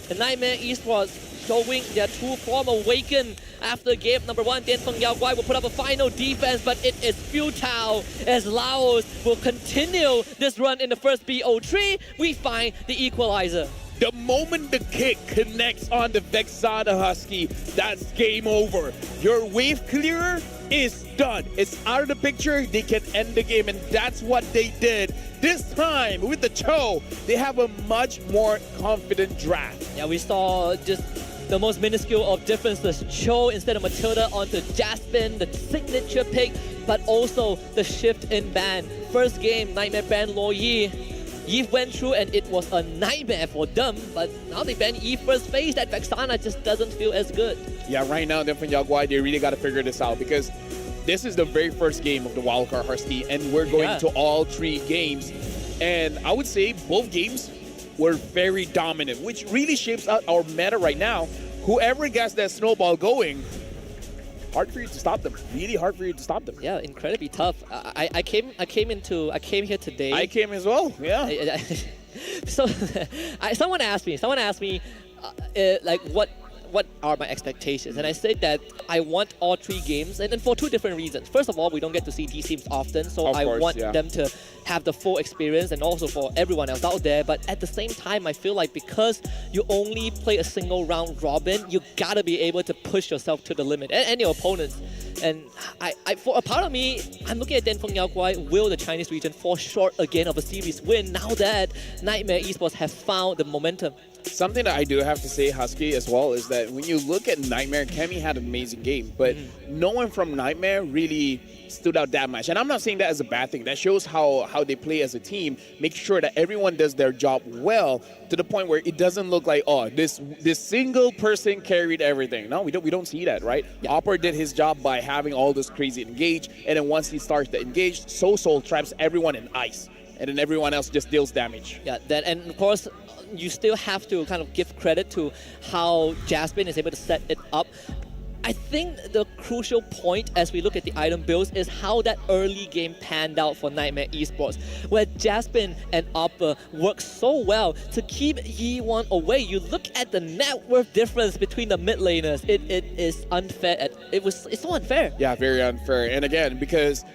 The Nightmare Esports showing their true form awaken after game number 1. Tianfeng Yao Guai will put up a final defense, but it is futile as Laos will continue this run in the first BO3. We find the equalizer. The moment the kick connects on the Vexana Husky, that's game over. Your wave clearer is done. It's out of the picture. They can end the game, and that's what they did. This time, with the Cho, they have a much more confident draft. Yeah, we saw just the most minuscule of differences. Cho instead of Matilda onto Jasmine, the signature pick, but also the shift in ban. First game, Nightmare banned Lo Yi. Eve went through and it was a nightmare for them, but now they ban Eve first phase. That Vexana just doesn't feel as good. Yeah, right now, Tianfeng Yao Guai, they really got to figure this out because this is the very first game of the Wildcard Husky, and we're going to all 3 games. And I would say both games were very dominant, which really shapes out our meta right now. Whoever gets that snowball going, hard for you to stop them. Really hard for you to stop them. Yeah, incredibly tough. I came here today. I came as well. Yeah. So, someone asked me, like, what are my expectations? And I said that I want all 3 games, and for 2 different reasons. First of all, we don't get to see these teams often, so I want them to have the full experience, and also for everyone else out there. But at the same time, I feel like because you only play a single round robin, you gotta be able to push yourself to the limit, and your opponents. And for a part of me, I'm looking at Tianfeng Yao Guai. Will the Chinese region fall short again of a series win now that Nightmare Esports have found the momentum? Something that I do have to say, Husky, as well, is that when you look at Nightmare, Cammy had an amazing game, but no one from Nightmare really stood out that much. And I'm not saying that as a bad thing. That shows how they play as a team, make sure that everyone does their job well to the point where it doesn't look like, oh, this single person carried everything. No, we don't see that, right? Yeah. Opera did his job by having all this crazy engage, and then once he starts to engage, Soul traps everyone in ice, and then everyone else just deals damage. Yeah, and of course, you still have to kind of give credit to how Jasmine is able to set it up. I think the crucial point as we look at the item builds is how that early game panned out for Nightmare Esports, where Jasmine and Oppa work so well to keep Yi1 away. You look at the net worth difference between the mid laners. It is unfair. It's so unfair. Yeah, very unfair. And again, because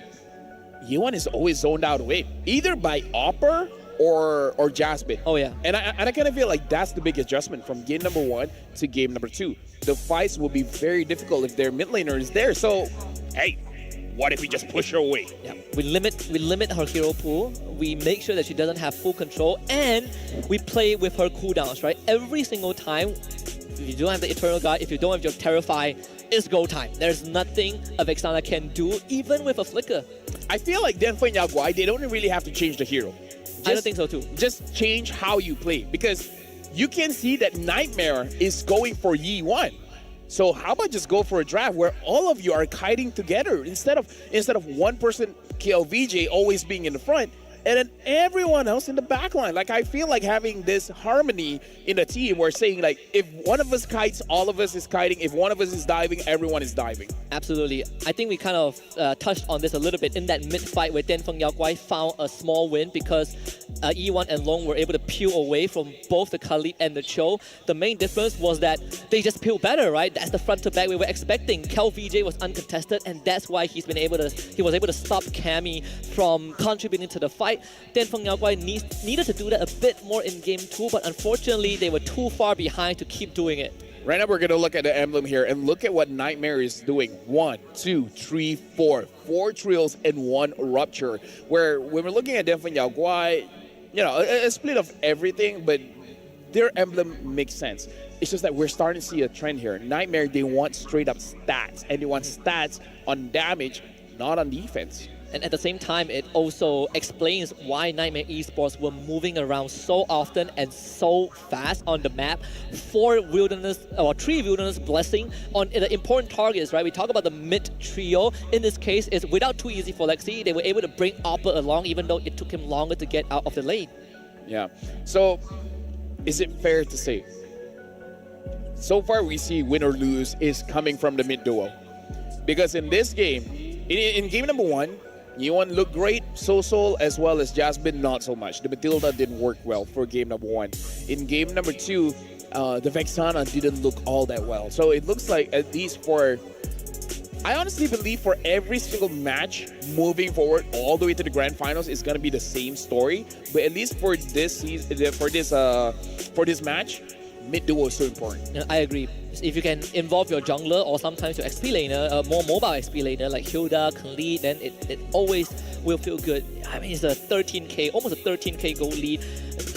Yi1 is always zoned out away, either by Oppa or Jasmine. Oh yeah. And I kind of feel like that's the big adjustment from game number 1 to game number 2. The fights will be very difficult if their mid laner is there. So, hey, what if we just push her away? Yeah, we limit her hero pool. We make sure that she doesn't have full control, and we play with her cooldowns, right? Every single time, if you don't have the Eternal Guard, if you don't have your Terrify, it's go time. There's nothing a Vexana can do, even with a flicker. I feel like Tianfeng Yao Guai, they don't really have to change the hero. I don't think so too. Just change how you play, because you can see that Nightmare is going for Yi1. So how about just go for a draft where all of you are kiting together instead of one person, KLVJ, always being in the front, and then everyone else in the back line. Like, I feel like having this harmony in a team where saying, like, if one of us kites, all of us is kiting. If one of us is diving, everyone is diving. Absolutely. I think we kind of touched on this a little bit in that mid-fight where Tianfeng Yao Guai found a small win because E1 and Long were able to peel away from both the Khalid and the Cho. The main difference was that they just peeled better, right? That's the front to back we were expecting. Kel VJ was uncontested, and that's why he was able to stop Cammy from contributing to the fight. fight. Denfeng Yaoguai needed to do that a bit more in game 2, but unfortunately they were too far behind to keep doing it. Right now, we're going to look at the emblem here and look at what Nightmare is doing. 1, 2, 3, 4. 4 trios and 1 rupture. Where when we're looking at Denfeng Yaoguai, you know, a split of everything, but their emblem makes sense. It's just that we're starting to see a trend here. Nightmare, they want straight up stats, and they want stats on damage, not on defense. And at the same time, it also explains why Nightmare Esports were moving around so often and so fast on the map. 4 Wilderness, or 3 Wilderness Blessing on the important targets, right? We talk about the mid trio. In this case, it's without too easy for Lexi. They were able to bring Oppa along, even though it took him longer to get out of the lane. Yeah. So, is it fair to say, so far we see win or lose is coming from the mid duo? Because in this game, in game number 1, Yuan looked great, Sosol as well as Jasmine not so much. The Matilda didn't work well for game number 1. In game number 2, the Vexana didn't look all that well. So it looks like at least for, I honestly believe for every single match moving forward all the way to the grand finals is gonna be the same story. But at least for this season, for this match, mid duo is so important. Yeah, I agree. If you can involve your jungler or sometimes your XP laner, a more mobile XP laner like Hilda, can lead, then it always will feel good. I mean, it's a 13k, almost a 13k gold lead.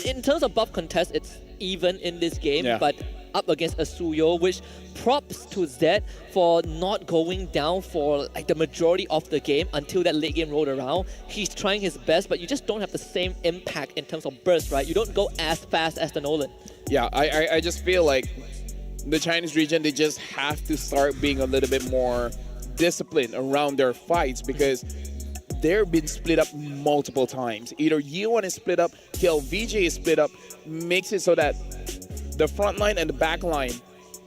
In terms of buff contest, it's even in this game, but up against Asuyo, which props to Zed for not going down for like the majority of the game until that late game rolled around. He's trying his best, but you just don't have the same impact in terms of burst, right? You don't go as fast as the Nolan. Yeah, I just feel like the Chinese region, they just have to start being a little bit more disciplined around their fights because they're been split up multiple times. Either Yuan is split up, KLVJ is split up, makes it so that the front line and the back line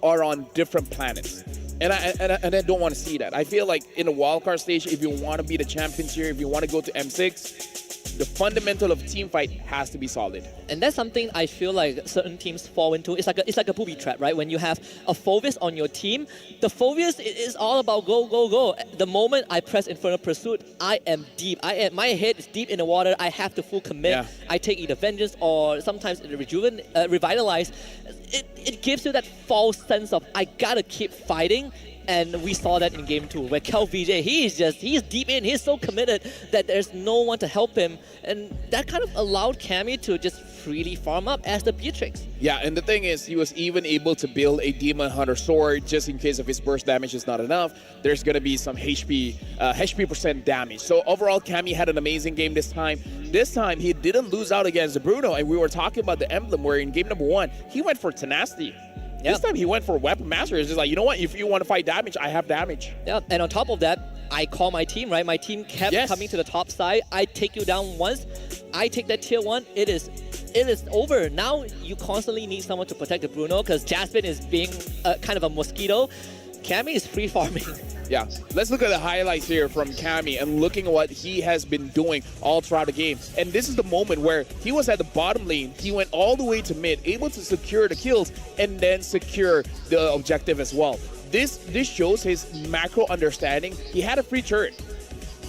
are on different planets. And I don't want to see that. I feel like in the wildcard stage, if you want to be the champions here, if you want to go to M6, the fundamental of team fight has to be solid. And that's something I feel like certain teams fall into. It's like a booby trap, right? When you have a Phoveus on your team, the Phoveus is all about go, go, go. The moment I press Infernal Pursuit, I am deep. My head is deep in the water. I have to full commit. Yeah. I take either Vengeance or sometimes Revitalize. It gives you that false sense of I gotta keep fighting. And we saw that in game 2, where KLVJ, he's deep in, he's so committed that there's no one to help him. And that kind of allowed Cammy to just freely farm up as the Beatrix. Yeah, and the thing is, he was even able to build a Demon Hunter sword just in case if his burst damage is not enough. There's going to be some HP percent damage. So overall, Cammy had an amazing game this time. This time, he didn't lose out against Bruno, and we were talking about the emblem where in game number 1, he went for Tenacity. This time he went for Weapon Master. It's just like, you know what? If you want to fight damage, I have damage. Yeah, and on top of that, I call my team, right? My team kept coming to the top side. I take you down once. I take that tier 1. It is over. Now you constantly need someone to protect the Bruno because Jasmine is being kind of a mosquito. Cammy is free farming. Yeah, let's look at the highlights here from Cammy and looking at what he has been doing all throughout the game. And this is the moment where he was at the bottom lane, he went all the way to mid, able to secure the kills and then secure the objective as well. This shows his macro understanding. He had a free turret,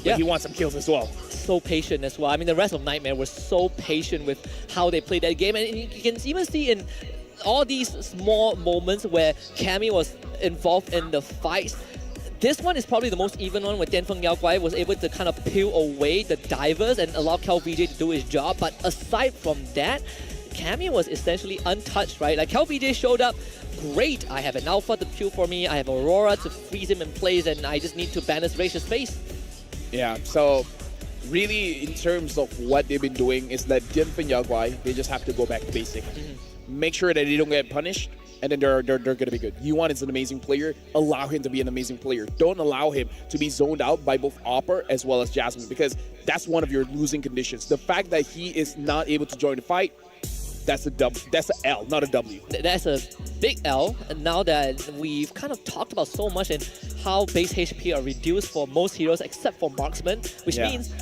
but he wants some kills as well. So patient as well. I mean, the rest of Nightmare was so patient with how they played that game. And you can even see in all these small moments where Cammy was involved in the fights. This one is probably the most even one where Denfeng Yaoguai was able to kind of peel away the divers and allow KLVJ to do his job. But aside from that, Cammy was essentially untouched, right? Like KLVJ showed up, great, I have an Alpha to kill for me, I have Aurora to freeze him in place, and I just need to banish Rach's face. Yeah, so really in terms of what they've been doing is that Denfeng Yaoguai, they just have to go back to basic. Make sure that they don't get punished, and then they're going to be good. Yuan is an amazing player. Allow him to be an amazing player. Don't allow him to be zoned out by both Oppa as well as Jasmine, because that's one of your losing conditions. The fact that he is not able to join the fight, that's an L, not a W. That's a big L. And now that we've kind of talked about so much and how base HP are reduced for most heroes except for Marksman, which means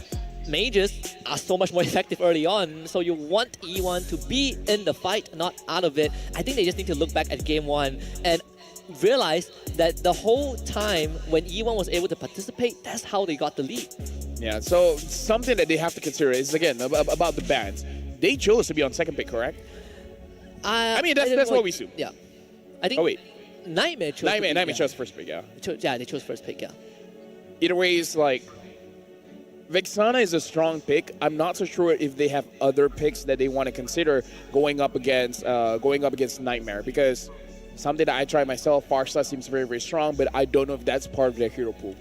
mages are so much more effective early on, so you want E1 to be in the fight, not out of it. I think they just need to look back at game 1 and realize that the whole time when E1 was able to participate, that's how they got the lead. Yeah, so something that they have to consider is, again, about the bans. They chose to be on second pick, correct? I mean, that's what we assume. Yeah. I think Oh, wait. Nightmare chose. Nightmare yeah. chose first pick, yeah. They chose first pick, yeah. Either way, it's like, Vexana is a strong pick. I'm not so sure if they have other picks that they want to consider going up against Nightmare, because something that I tried myself, Farsa seems very, very strong, but I don't know if that's part of their hero pool.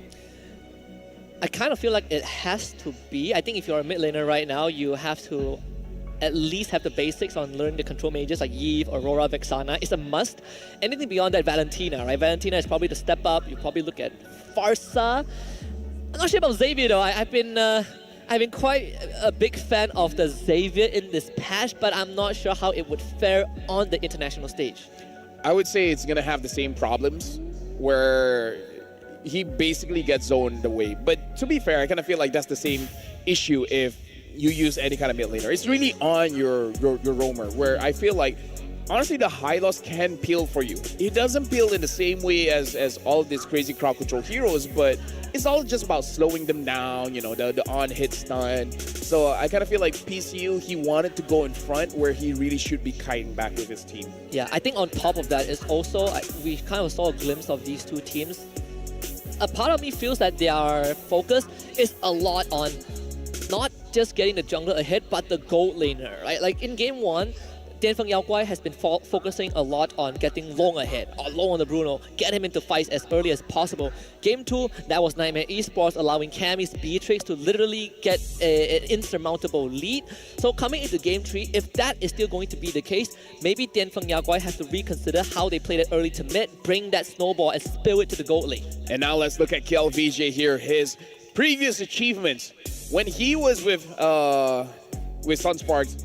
I kind of feel like it has to be. I think if you're a mid laner right now, you have to at least have the basics on learning the control mages like Yve, Aurora, Vexana. It's a must. Anything beyond that, Valentina, right? Valentina is probably the step up. You probably look at Farsa. I'm not sure about Xavier though. I've been quite a big fan of the Xavier in this patch, but I'm not sure how it would fare on the international stage. I would say it's going to have the same problems where he basically gets zoned away. But to be fair, I kind of feel like that's the same issue if you use any kind of mid laner. It's really on your roamer, where I feel like, honestly, the Hylos can peel for you. It doesn't peel in the same way as all of these crazy crowd control heroes, but it's all just about slowing them down, you know, the on-hit stun. So I kind of feel like PCU, he wanted to go in front where he really should be kiting back with his team. Yeah, I think on top of that is also, we kind of saw a glimpse of these two teams. A part of me feels that their focus is a lot on not just getting the jungler ahead, but the gold laner, right? Like in game 1, Dianfeng Yaoguai has been focusing a lot on getting Long ahead, or Long on the Bruno, get him into fights as early as possible. Game 2, that was Nightmare Esports allowing Cammy's Beatrix to literally get an insurmountable lead. So coming into game 3, if that is still going to be the case, maybe Dianfeng Yaoguai has to reconsider how they played it early to mid, bring that snowball and spill it to the gold lane. And now let's look at KLVJ here, his previous achievements. When he was with Sunsparks,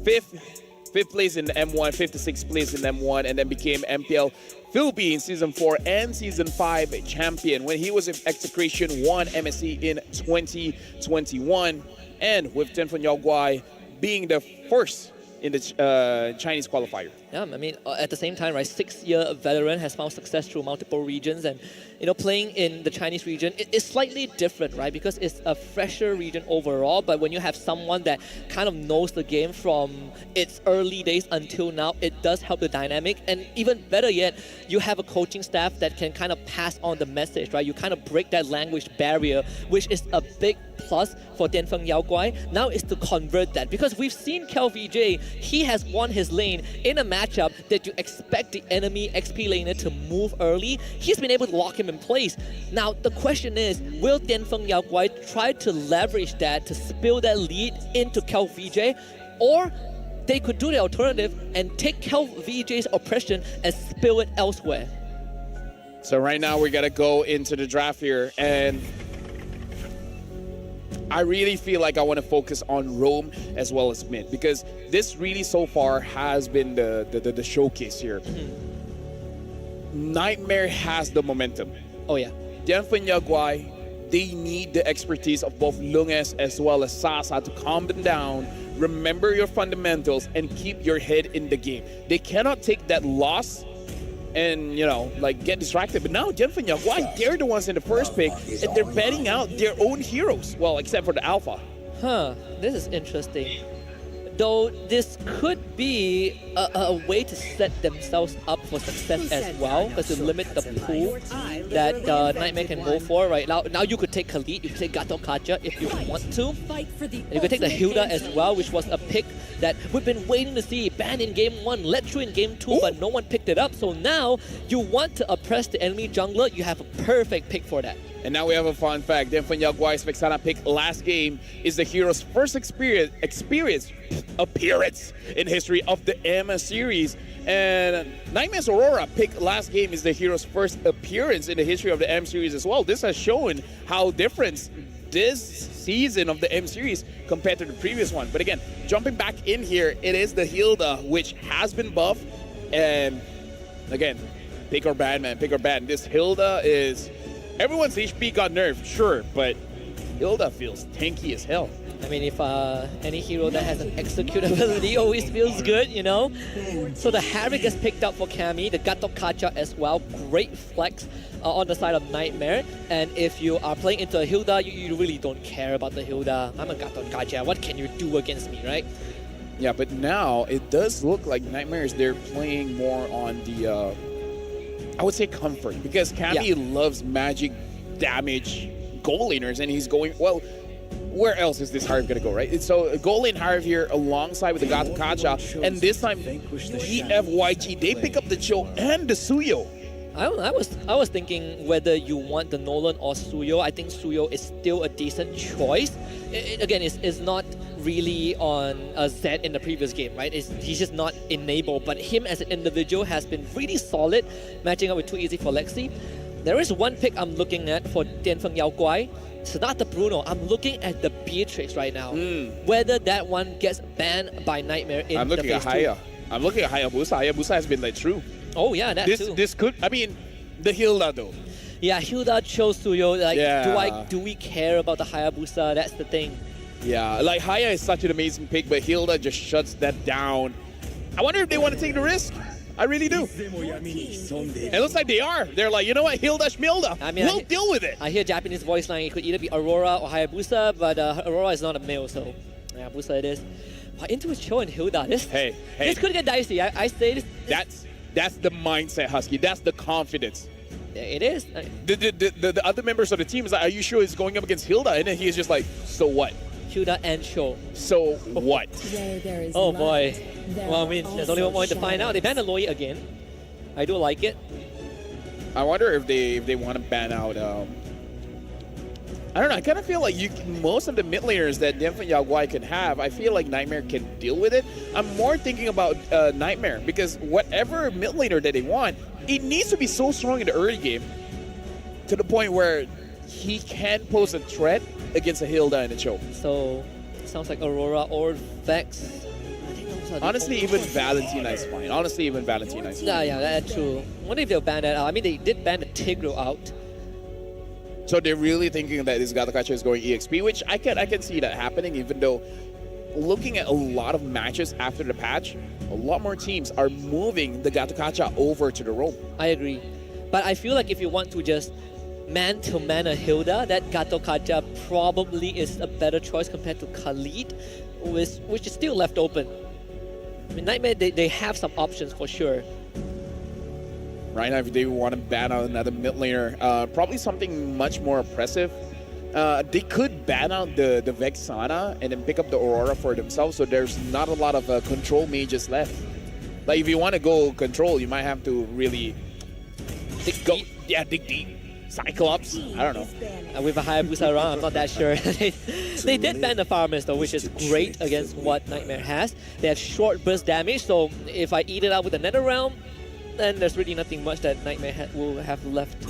fifth place in M1, 5th to 6th place in M1, and then became MPL Philippines Season 4 and Season 5 champion. When he was with Execration, won MSC in 2021, and with Dianfeng Yaoguai being the first in the Chinese qualifier. Yeah, I mean, at the same time, right, 6-year veteran has found success through multiple regions, and you know, playing in the Chinese region is slightly different, right? Because it's a fresher region overall, but when you have someone that kind of knows the game from its early days until now, it does help the dynamic. And even better yet, you have a coaching staff that can kind of pass on the message, right? You kind of break that language barrier, which is a big plus for Dianfeng Yaoguai. Now is to convert that, because we've seen KelVJ, he has won his lane in a matchup that you expect the enemy XP laner to move early. He's been able to lock him in place. Now the question is, will Dianfeng Yaoguai try to leverage that to spill that lead into KelVJ, or they could do the alternative and take KelVJ's oppression and spill it elsewhere? So right now we gotta go into the draft here, and I really feel like I want to focus on Roam as well as mid, because this really so far has been the showcase here. Nightmare has the momentum. Oh yeah. Dianfeng Yaoguai, they need the expertise of both Lunges as well as Sasa to calm them down, remember your fundamentals, and keep your head in the game. They cannot take that loss and, you know, like get distracted. But now Dianfeng Yaoguai, they're the ones in the first pick, and they're betting out their own heroes. Well, except for the Alpha. Huh, this is interesting. Though this could be a way to set themselves up for success as well, because to limit the pool that Nightmare can go for. Right now you could take Khalid, you could take Gato Kacha if you want to. And you could take the Hilda as well, which was a pick that we've been waiting to see. Banned in game 1, let through in game 2, but no one picked it up. So now you want to oppress the enemy jungler, you have a perfect pick for that. And now we have a fun fact. Dianfeng Yaoguai's Vexana pick last game is the hero's first appearance in history of the M series. And Nightmare's Aurora pick last game is the hero's first appearance in the history of the M series as well. This has shown how different this season of the M series compared to the previous one. But again, jumping back in here, it is the Hilda, which has been buffed. And again, pick or ban, man, pick or ban. This Hilda is... Everyone's HP got nerfed, sure, but Hilda feels tanky as hell. I mean, if any hero that has an execute ability always feels good, you know? So the Harry gets picked up for Cammy, the Gato Kacha as well. Great flex on the side of Nightmare. And if you are playing into a Hilda, you really don't care about the Hilda. I'm a Gato Kacha. What can you do against me, right? Yeah, but now it does look like Nightmares, they're playing more on the, I would say comfort. Because Cammy loves magic damage goal laners, and he's going, well, where else is this Harv going to go, right? So goal lane Harv here alongside with the Gato Kacha, and this time EFYG, they pick up the Cho and the Suyo. I was thinking whether you want the Nolan or Suyo. I think Suyo is still a decent choice. Again, it's not really on a Zed in the previous game, right? He's just not enabled, but him as an individual has been really solid, matching up with Too Easy for Lexi. There is one pick I'm looking at for Dianfeng Yao Guai. It's not the Bruno. I'm looking at the Beatrix right now. Whether that one gets banned by Nightmare in the phase 2. I'm looking at Hayabusa. Hayabusa has been like true. Oh yeah, that too. This could, I mean, the Hilda though. Yeah, Hilda chose Suyo. Like, do we care about the Hayabusa? That's the thing. Yeah, like Haya is such an amazing pick, but Hilda just shuts that down. I wonder if they want to take the risk. I really do. It looks like they are. They're like, you know what, Hilda Schmilda, I mean, we'll deal with it. I hear Japanese voice line. It could either be Aurora or Hayabusa, but Aurora is not a male, so Hayabusa it is. But into his Cho and Hilda, this could get dicey. I say this. That's the mindset, Husky. That's the confidence. It is. The other members of the team is like, are you sure he's going up against Hilda? And then he's just like, so what? Hilda and Cho. So what? Oh boy. Well, I mean, there's only one point to find out. They banned Aloy again. I do like it. I wonder if they want to ban out. I don't know. I kind of feel like most of the mid laners that Dianfeng Yao Guai can have, I feel like Nightmare can deal with it. I'm more thinking about Nightmare, because whatever mid laner that they want, it needs to be so strong in the early game to the point where he can pose a threat against a Hilda and a Cho. So, sounds like Aurora or Vex. Honestly, even Valentina is fine. Honestly, even Valentina is fine. Yeah, that's true. I wonder if they'll ban that out. I mean, they did ban the Tigro out. So they're really thinking that this Gato Kacha is going EXP, which I can see that happening, even though looking at a lot of matches after the patch, a lot more teams are moving the Gato Kacha over to the roam. I agree. But I feel like if you want to just man-to-man a Hilda, that Gato Kacha probably is a better choice compared to Khalid, which is still left open. I mean, Nightmare, they have some options for sure. Right now, if they want to ban out another mid laner, probably something much more oppressive. They could ban out the Vexana and then pick up the Aurora for themselves, so there's not a lot of control mages left. Like, if you want to go control, you might have to really dig deep. Cyclops, I don't know. With a Hayabusa around, I'm not that sure. They did ban the Farmers though, which is great against what Nightmare has. They have short burst damage, so if I eat it out with the Nether Realm, then there's really nothing much that Nightmare will have left.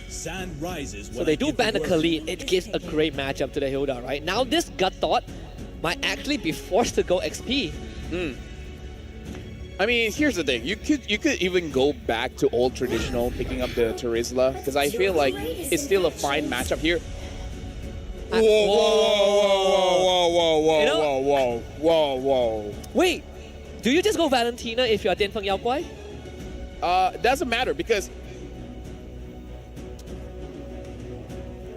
Sand rises. So they do ban the Khalid. It gives a great matchup to the Hilda, right? Now this Gut Thought might actually be forced to go XP. I mean, here's the thing. You could even go back to old traditional, picking up the Terizla, because I feel like it's still a fine matchup here. Whoa. Wait, do you just go Valentina if you're Dianfeng Yao Guai? Doesn't matter, because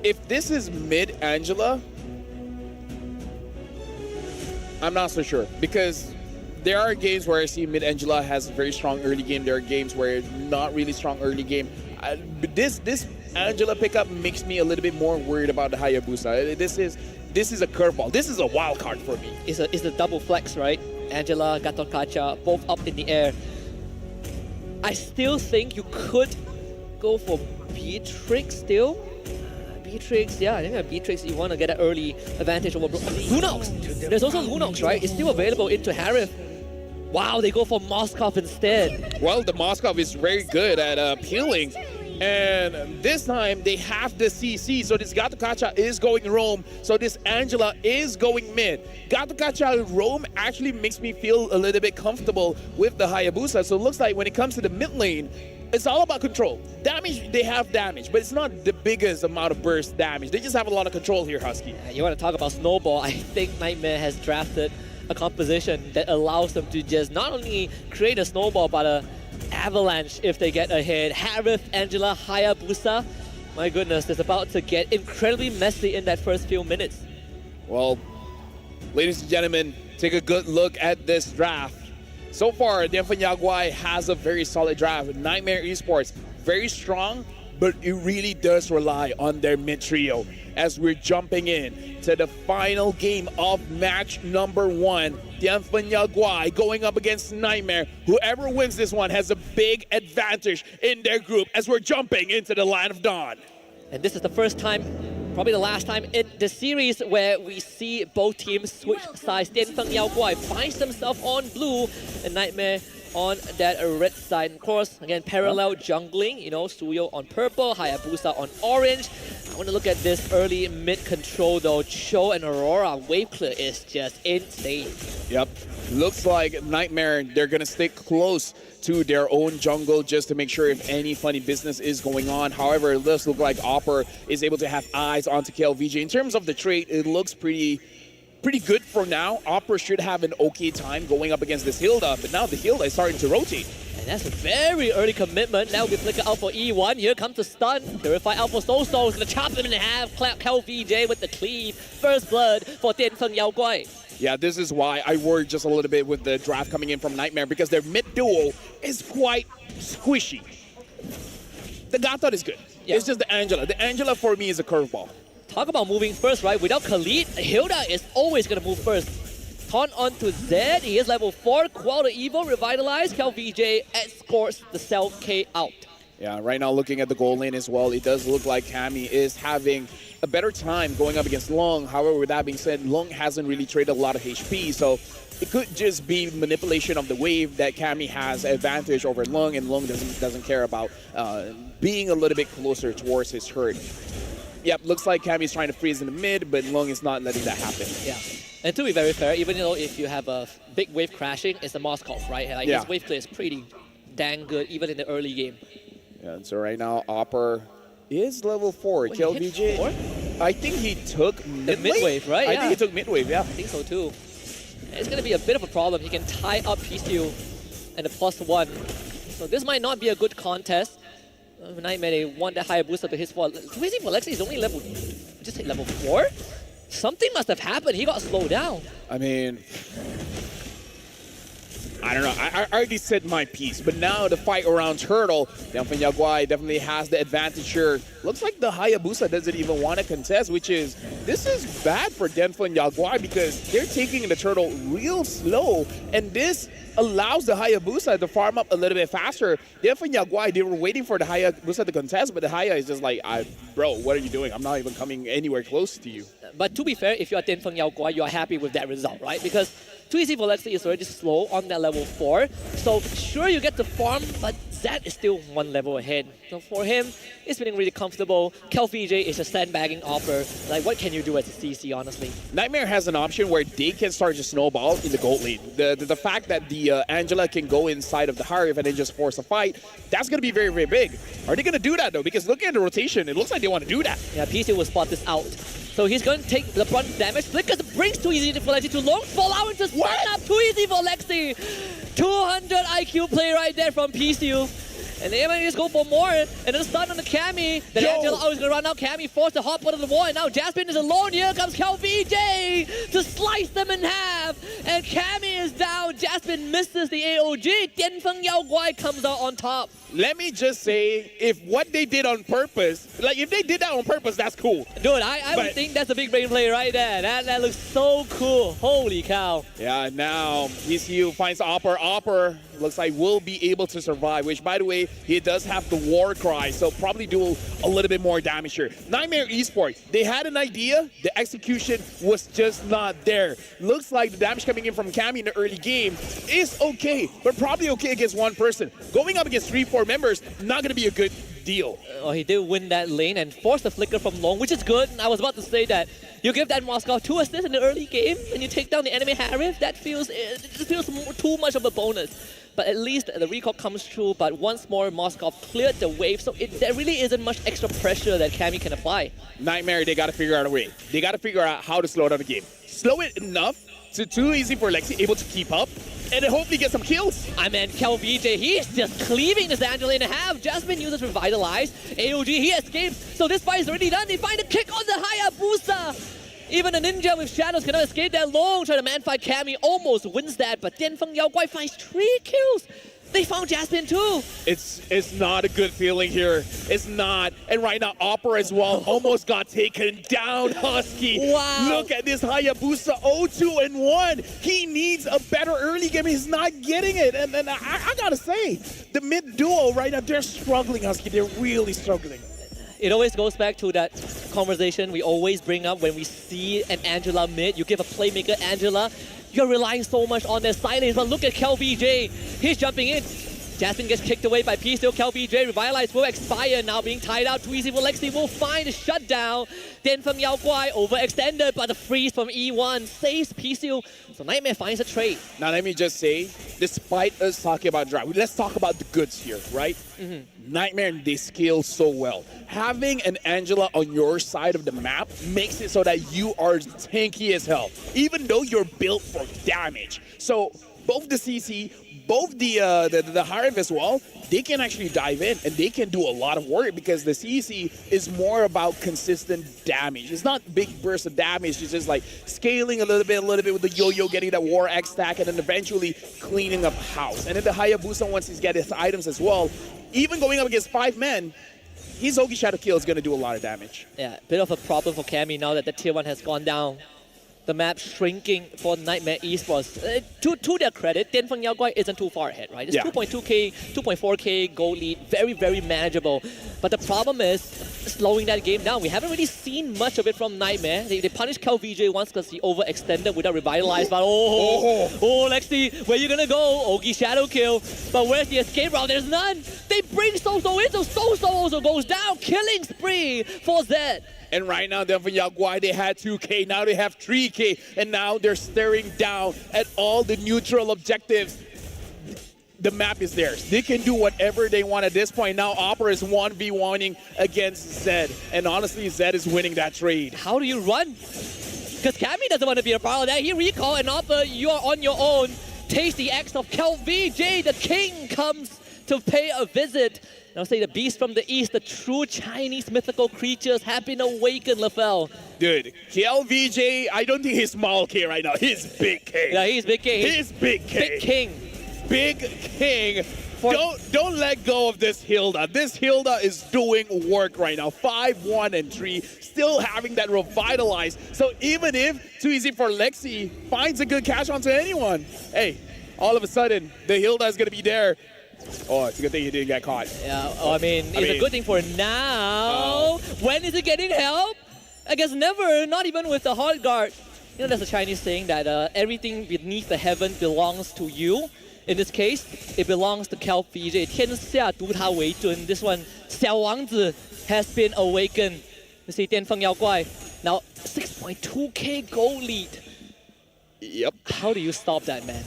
if this is mid Angela, I'm not so sure, because there are games where I see mid Angela has a very strong early game. There are games where not really strong early game. This Angela pickup makes me a little bit more worried about the Hayabusa. This is a curveball. This is a wild card for me. It's a double flex, right? Angela, Gato Kacha, both up in the air. I still think you could go for Beatrix still. Beatrix, yeah, I think Beatrix, you want to get an early advantage over Lunox. There's also Lunox, right? It's still available into Harith. Wow, they go for Moskov instead. Well, the Moskov is very good at peeling. And this time, they have the CC, so this Gato Kacha is going roam, so this Angela is going mid. Gato Kacha roam actually makes me feel a little bit comfortable with the Hayabusa, so it looks like when it comes to the mid lane, it's all about control. Damage, they have damage, but it's not the biggest amount of burst damage. They just have a lot of control here, Husky. You want to talk about snowball? I think Nightmare has drafted a composition that allows them to just not only create a snowball, but a avalanche if they get ahead. Harith, Angela, Hayabusa. My goodness, it's about to get incredibly messy in that first few minutes. Well, ladies and gentlemen, take a good look at this draft. So far, Denfeng Yaguai has a very solid draft. Nightmare Esports, very strong, but it really does rely on their mid trio. As we're jumping in to the final game of match number 1, Denfeng Yaguai going up against Nightmare. Whoever wins this one has a big advantage in their group as we're jumping into the Land of Dawn. And this is the first time, probably the last time in the series where we see both teams switch sides. Denfeng Yaguai finds themselves on blue and Nightmare on that red side. Of course, again, parallel jungling, you know, Suyo on purple, Hayabusa on orange. I want to look at this early mid control though. Cho and Aurora wave clear is just insane. Yep. Looks like Nightmare, they're going to stick close to their own jungle just to make sure if any funny business is going on. However, it does look like Opper is able to have eyes onto KLVJ. In terms of the trait, it looks pretty good for now. Opera should have an okay time going up against this Hilda, but now the Hilda is starting to rotate. And that's a very early commitment. Now we flicker out for E1. Here comes the stun. Purify out for Soso. He's gonna chop him in half. KLVJ with the cleave. First blood for Denfeng Yaguai. Yeah, this is why I worry just a little bit with the draft coming in from Nightmare, because their mid duo is quite squishy. The Gatot is good. Yeah. It's just the Angela. The Angela for me is a curveball. Talk about moving first, right? Without Khalid, Hilda is always going to move first. Taunt onto Zed. He is level 4. Quell the Evo, revitalize. KLVJ escorts the self-K out. Yeah, right now looking at the goal lane as well, it does look like Cammy is having a better time going up against Long. However, with that being said, Long hasn't really traded a lot of HP, so it could just be manipulation of the wave that Cammy has advantage over Long, and Long doesn't care about being a little bit closer towards his herd. Yep, looks like Cammy's trying to freeze in the mid, but Long is not letting that happen. Yeah. And to be very fair, even though if you have a big wave crashing, it's a Moskov, right? Like Yeah. his wave clear is pretty dang good, even in the early game. Yeah, and so right now, Opper is level 4. Wait, he hit KLVJ, 4? I think he took mid mid-wave, right? I Yeah. think he took mid-wave, yeah. I think so too. It's going to be a bit of a problem. He can tie up PCU and a +1. So this might not be a good contest. Nightmare, they want that higher booster to his fall. Crazy for Lexi is only level, just hit level 4? Something must have happened. He got slowed down. I mean, I don't know. I already said my piece, but now the fight around Turtle, Denfeng Yaguai definitely has the advantage here. Looks like the Hayabusa doesn't even want to contest, which is, this is bad for Denfeng Yaguai because they're taking the Turtle real slow, and this allows the Hayabusa to farm up a little bit faster. Denfeng Yaguai, they were waiting for the Hayabusa to contest, but the Haya is just like, bro, what are you doing? I'm not even coming anywhere close to you. But to be fair, if you're Denfeng Yaguai, you're happy with that result, right? Because Too Easy for Lexi is already slow on that level 4. So sure, you get the farm, but Zed is still one level ahead. So for him, it's feeling really comfortable. KLVJ is a sandbagging offer. Like, what can you do as a CC, honestly? Nightmare has an option where they can start to snowball in the gold lane. The fact that the Angela can go inside of the Harif and then just force a fight, that's going to be very, very big. Are they going to do that, though? Because looking at the rotation, it looks like they want to do that. Yeah, PC will spot this out. So he's going to take the brunt damage. Flickers brings Too Easy for Lexi to long fall out into stun up. Too Easy for Lexi. 200 IQ play right there from PCU. And they might just go for more. And then stun on the Cammy. Then Angela always going to run out. Cammy forced to hop onto the wall. And now Jasmine is alone. Here comes KLVJ to slice them in half. And Cammy is down. Jasmine misses the AOG. Denfeng Yaguai comes out on top. Let me just say, if what they did on purpose, like if they did that on purpose, that's cool. Dude, I would think that's a big brain play right there. That looks so cool. Holy cow. Yeah, now ECU finds Opper. Opper looks like will be able to survive, which, by the way, he does have the war cry, so probably do a little bit more damage here. Nightmare Esports, they had an idea. The execution was just not there. Looks like the damage coming in from Cammy in the early game is okay, but probably okay against one person. Going up against 3-4 members, not going to be a good deal. Oh, he did win that lane and forced the flicker from long, which is good. I was about to say that you give that Moskov 2 assists in the early game and you take down the enemy Harif. That feels too much of a bonus. but at least the recall comes through. But once more, Moskov cleared the wave, so there really isn't much extra pressure that Cammy can apply. Nightmare, they got to figure out a way. They got to figure out how to slow down the game. Slow it enough to too easy for Lexi, able to keep up, and then hopefully get some kills. I mean, KelVJ, he's just cleaving this Angela in half. Jasmine uses Revitalize. AOG, he escapes. So this fight is already done. They find a kick on the Hayabusa. Even a ninja with shadows cannot escape that long. Try to man fight Cammy, almost wins that, but Dianfeng Yaoguai finds 3 kills. They found Jasmine too. It's not a good feeling here. It's not. And right now, Opera as well almost got taken down, Husky. Wow. Look at this Hayabusa 0-2-1. He needs a better early game. He's not getting it. And I gotta say, the mid duo right now, they're struggling, Husky. They're really struggling. It always goes back to that conversation we always bring up when we see an Angela mid. You give a playmaker Angela, you're relying so much on their silence. But look at KelVJ. He's jumping in. Jasmine gets kicked away by P-Steel. KelVJ, Revitalize will expire. Now being tied out. Too easy for Lexi. Will find a shutdown. Dianfeng Yaoguai overextended, but the freeze from E1 saves P-Steel. So Nightmare finds a trade. Now let me just say, despite us talking about drive, let's talk about the goods here, right? Nightmare, they scale so well. Having an Angela on your side of the map makes it so that you are tanky as hell, even though you're built for damage. So both the CC, both the Harv as well, they can actually dive in and they can do a lot of work because the CC is more about consistent damage. It's not big bursts of damage. It's just like scaling a little bit with the yo-yo, getting that War X stack, and then eventually cleaning up house. And then the Hayabusa, once he's got his items as well, even going up against 5 men, his Ogi Shadow Kill is going to do a lot of damage. Yeah, bit of a problem for Cammy now that the tier 1 has gone down. The map shrinking for Nightmare Esports. To their credit, Dianfeng Yaoguai isn't too far ahead, right? It's 2.2k, 2.4k gold lead, very, very manageable. But the problem is slowing that game down. We haven't really seen much of it from Nightmare. They punished KelVJ once because he overextended without Revitalize, but Lexi, where you gonna go? Ogi Shadow Kill. But where's the escape route? There's none. They bring Soso in, so Soso also goes down. Killing spree for Zed. And right now, Dianfeng Yaoguai, they had 2k, now they have 3k, and now they're staring down at all the neutral objectives. The map is theirs. They can do whatever they want at this point. Now Opera is 1v1ing against Zed, and honestly, Zed is winning that trade. How do you run? Because Cammy doesn't want to be a part of that. He recall, and Opera, you are on your own. Taste the X of KelVJ. The king comes to pay a visit. I'll say the beast from the east, the true Chinese mythical creatures have been awakened, LaFell. Dude, KelVJ, I don't think he's small K right now. He's big K. Yeah, he's big K. He's big K. Big king. Big king. Don't let go of this Hilda. This Hilda is doing work right now. 5-1 and 3, still having that Revitalize. So even if too easy for Lexi finds a good catch onto anyone, hey, all of a sudden the Hilda is gonna be there. Oh, it's a good thing he didn't get caught. Yeah, I mean, it's a good thing for now. When is he getting help? I guess never, not even with the hard guard. You know, there's a Chinese saying that everything beneath the heaven belongs to you. In this case, it belongs to KelVJ. 天下独他为尊. This one, 小王子 has been awakened. You see, Dianfeng Yaoguai, now 6.2k gold lead. Yep. How do you stop that, man?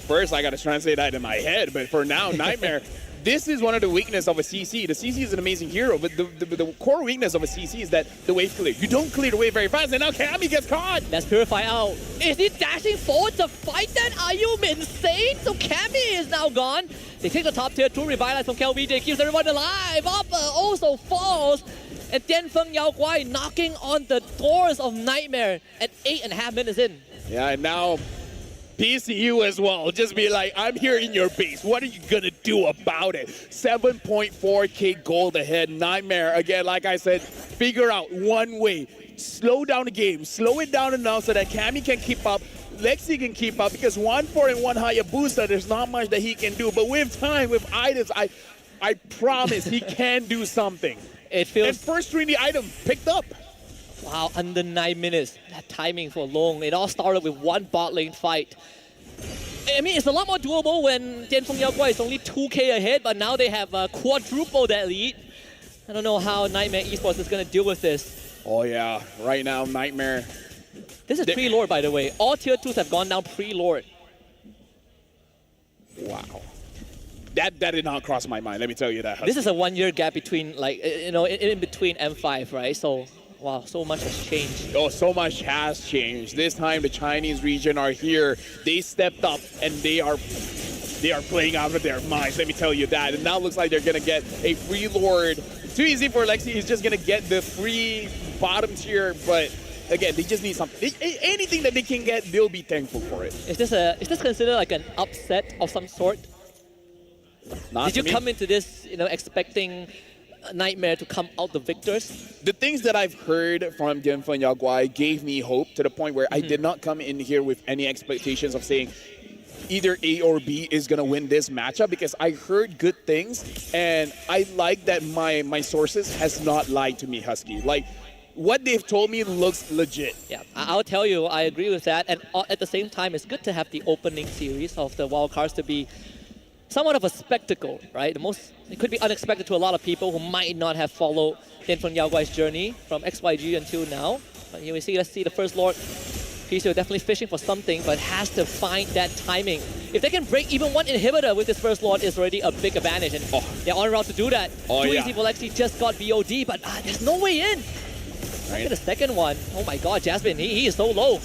First, I got to translate that in my head, but for now, Nightmare, this is one of the weaknesses of a CC. The CC is an amazing hero, but the core weakness of a CC is that the wave clear. You don't clear the wave very fast, and now Cammy gets caught. That's Purify out. Is he dashing forward to fight that? Are you insane? So Cammy is now gone. They take the top tier, 2 Revitalize from KelVJ, keeps everyone alive. Oppa also falls. And Dianfeng Yaoguai knocking on the doors of Nightmare at 8.5 minutes in. Yeah, and now PCU as well, just be like, I'm here in your base. What are you gonna do about it? 7.4k gold ahead. Nightmare, again, like I said, figure out one way. Slow down the game, slow it down enough so that Cammy can keep up, Lexi can keep up, because 1-4 and 1 Hayabusa, there's not much that he can do. But with time, with items, I promise he can do something. It feels... And first 3D item picked up. Wow, under 9 minutes. That timing for long. It all started with one bot lane fight. I mean, it's a lot more doable when Dianfeng Yaoguai is only 2k ahead, but now they have quadruple that lead. I don't know how Nightmare Esports is going to deal with this. Oh yeah, right now, Nightmare. This is pre-Lord, by the way. All tier 2s have gone down pre-Lord. Wow. That did not cross my mind. Let me tell you that. This is a 1 year gap between, like, in between M5, right? So, wow, so much has changed. Oh, so much has changed. This time the Chinese region are here. They stepped up and they are playing out of their minds. Let me tell you that. And now it looks like they're gonna get a free Lord. Too easy for Lexi. He's just gonna get the free bottom tier, but again, they just need something. Anything that they can get, they'll be thankful for it. Is this considered like an upset of some sort? Not Did you to me. come into this, expecting Nightmare to come out the victors? The things that I've heard from Genfeng Yaguai gave me hope to the point where I did not come in here with any expectations of saying either A or B is going to win this matchup, because I heard good things and I like that my sources has not lied to me, Husky. Like, what they've told me looks legit. Yeah, I'll tell you, I agree with that. And at the same time, it's good to have the opening series of the wildcards to be somewhat of a spectacle, right? It could be unexpected to a lot of people who might not have followed Genfeng Yaguai's journey from XYG until now. But here let's see the first Lord. PCO definitely fishing for something, but has to find that timing. If they can break even one inhibitor with this first Lord, is already a big advantage, and they're on route to do that. Too easy for Lexi, just got BOD, but there's no way in. Look at the second one. Oh my god, Jasmine, he is so low.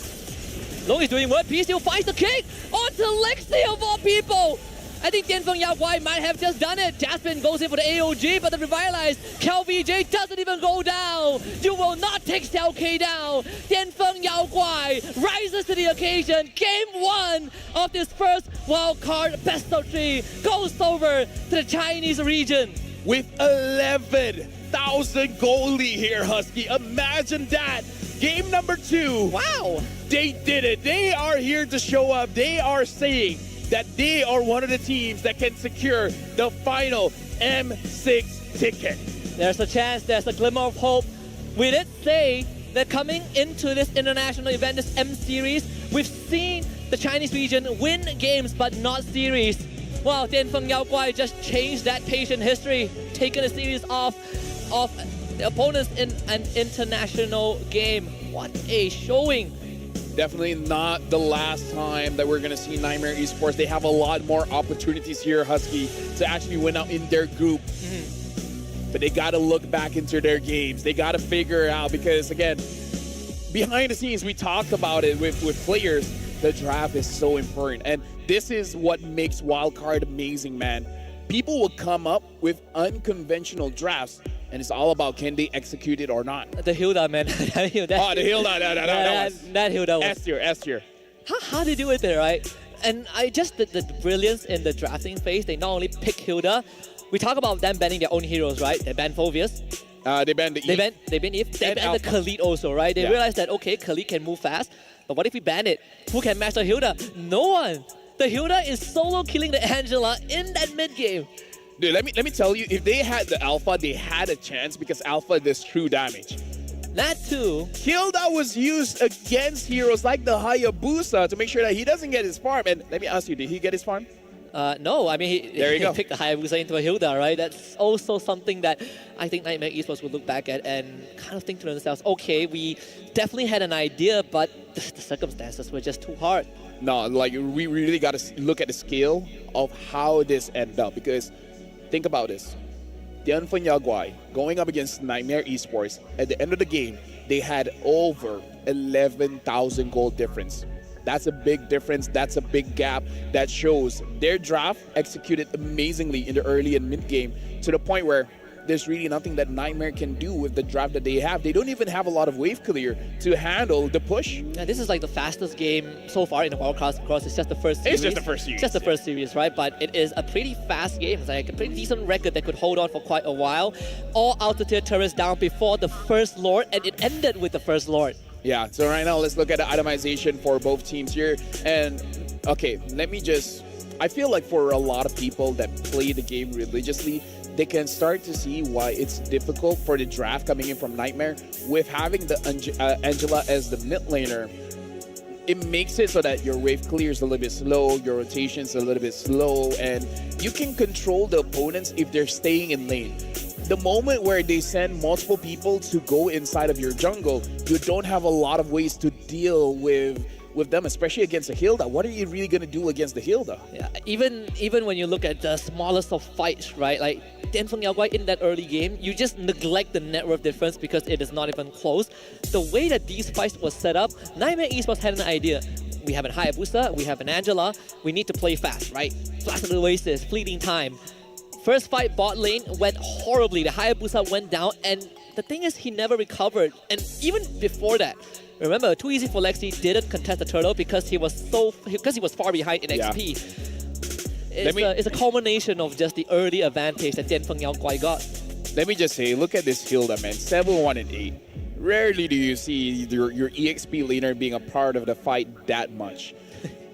Long is doing what? PCO finds the kick onto Lexi of all people. I think Genfeng Yaguai might have just done it. Jasmine goes in for the AOG, but the revitalized Cal VJ doesn't even go down. You will not take Xiao K down. Genfeng Yaguai rises to the occasion. Game 1 of this first wildcard best of 3 goes over to the Chinese region. With 11,000 gold lead here, Husky. Imagine that. Game number 2. Wow. They did it. They are here to show up. They are saying that they are one of the teams that can secure the final M6 ticket. There's a chance, there's a glimmer of hope. We did say that coming into this international event, this M series, we've seen the Chinese region win games but not series. Wow, Genfeng Yaguai just changed that patient history, taking a series off of the opponents in an international game. What a showing. Definitely not the last time that we're going to see Nightmare Esports. They have a lot more opportunities here, Husky, to actually win out in their group. But they got to look back into their games. They got to figure it out because, again, behind the scenes, we talked about it with players. The draft is so important. And this is what makes Wildcard amazing, man. People will come up with unconventional drafts, and it's all about can they execute it or not. The Hilda, man. The Hilda, that Hilda was S tier. How they do it there, right? And the brilliance in the drafting phase, they not only pick Hilda, we talk about them banning their own heroes, right? They banned Phoveus. They banned the Eve. They banned Eve. They And banned the Alpha. Khalid also, right? They realized that, okay, Khalid can move fast, but what if we ban it? Who can match the Hilda? No one. The Hilda is solo killing the Angela in that mid game. Dude, let me tell you, if they had the Alpha, they had a chance because Alpha does true damage. That too. Hilda was used against heroes like the Hayabusa to make sure that he doesn't get his farm. And let me ask you, did he get his farm? No, I mean, There you he go. picked the Hayabusa into a Hilda, right? That's also something that I think Nightmare Esports will look back at and kind of think to themselves, okay, we definitely had an idea, but the circumstances were just too hard. No, like we really got to look at the scale of how this ended up because think about this. Genfeng Yaguai going up against Nightmare Esports. At the end of the game, they had over 11,000 gold difference. That's a big difference. That's a big gap. That shows their draft executed amazingly in the early and mid game to the point where there's really nothing that Nightmare can do with the draft that they have. They don't even have a lot of wave clear to handle the push. Yeah, this is like the fastest game so far in the wildcards because it's just the first series. It's just the first series. Just the first series, right? But it is a pretty fast game. It's like a pretty decent record that could hold on for quite a while. All altitude turrets down before the first Lord, and it ended with the first Lord. Yeah, so right now let's look at the itemization for both teams here. And okay, I feel like for a lot of people that play the game religiously, they can start to see why it's difficult for the draft coming in from Nightmare with having the Angela as the mid laner. It makes it so that your wave clear is a little bit slow, your rotation's a little bit slow, and you can control the opponents if they're staying in lane. The moment where they send multiple people to go inside of your jungle, you don't have a lot of ways to deal with with them, especially against the Hilda. What are you really going to do against the Hilda? Yeah, even when you look at the smallest of fights, right? Like Tianfeng Yaoguai in that early game, you just neglect the net worth difference because it is not even close. The way that these fights were set up, Nightmare Esports had an idea. We have an Hayabusa, we have an Angela, we need to play fast, right? Flash of the Oasis, fleeting time. First fight bot lane went horribly. The Hayabusa went down, and the thing is, he never recovered. And even before that, remember, Too Easy for Lexi didn't contest the turtle because he was far behind in Yeah. XP. It's a culmination of just the early advantage that Tianfeng Yaoguai got. Let me just say, look at this Hilda, man. 7-1-8. Rarely do you see your EXP laner being a part of the fight that much.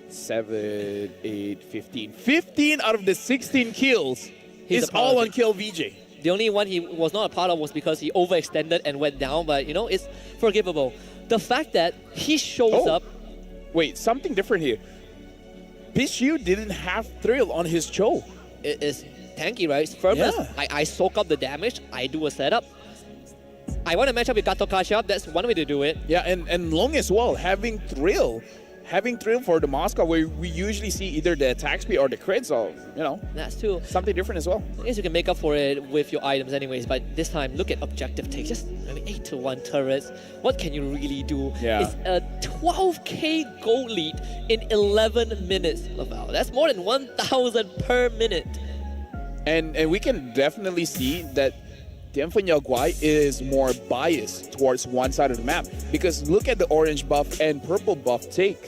7, 8, 15. 15 out of the 16 kills He's is a part all of on it. Kill VJ. The only one he was not a part of was because he overextended and went down, but you know, it's forgivable. The fact that he shows Oh. up, Wait, something different here. Pichu didn't have Thrill on his Cho. it is tanky, right? Firmness, Yeah. I soak up the damage, I do a setup. I want to match up with Gato Kashyap, that's one way to do it. Yeah, and Long as well, having Thrill for the Moscow, where we usually see either the attack speed or the crits, so, you know, That's too. something different as well. I guess you can make up for it with your items anyways, but this time, look at objective takes. Just 8-1 turrets. What can you really do? Yeah. It's a 12k gold lead in 11 minutes, Laval. That's more than 1,000 per minute. And we can definitely see that Tianfeng Yaoguai is more biased towards one side of the map. Because look at the orange buff and purple buff take.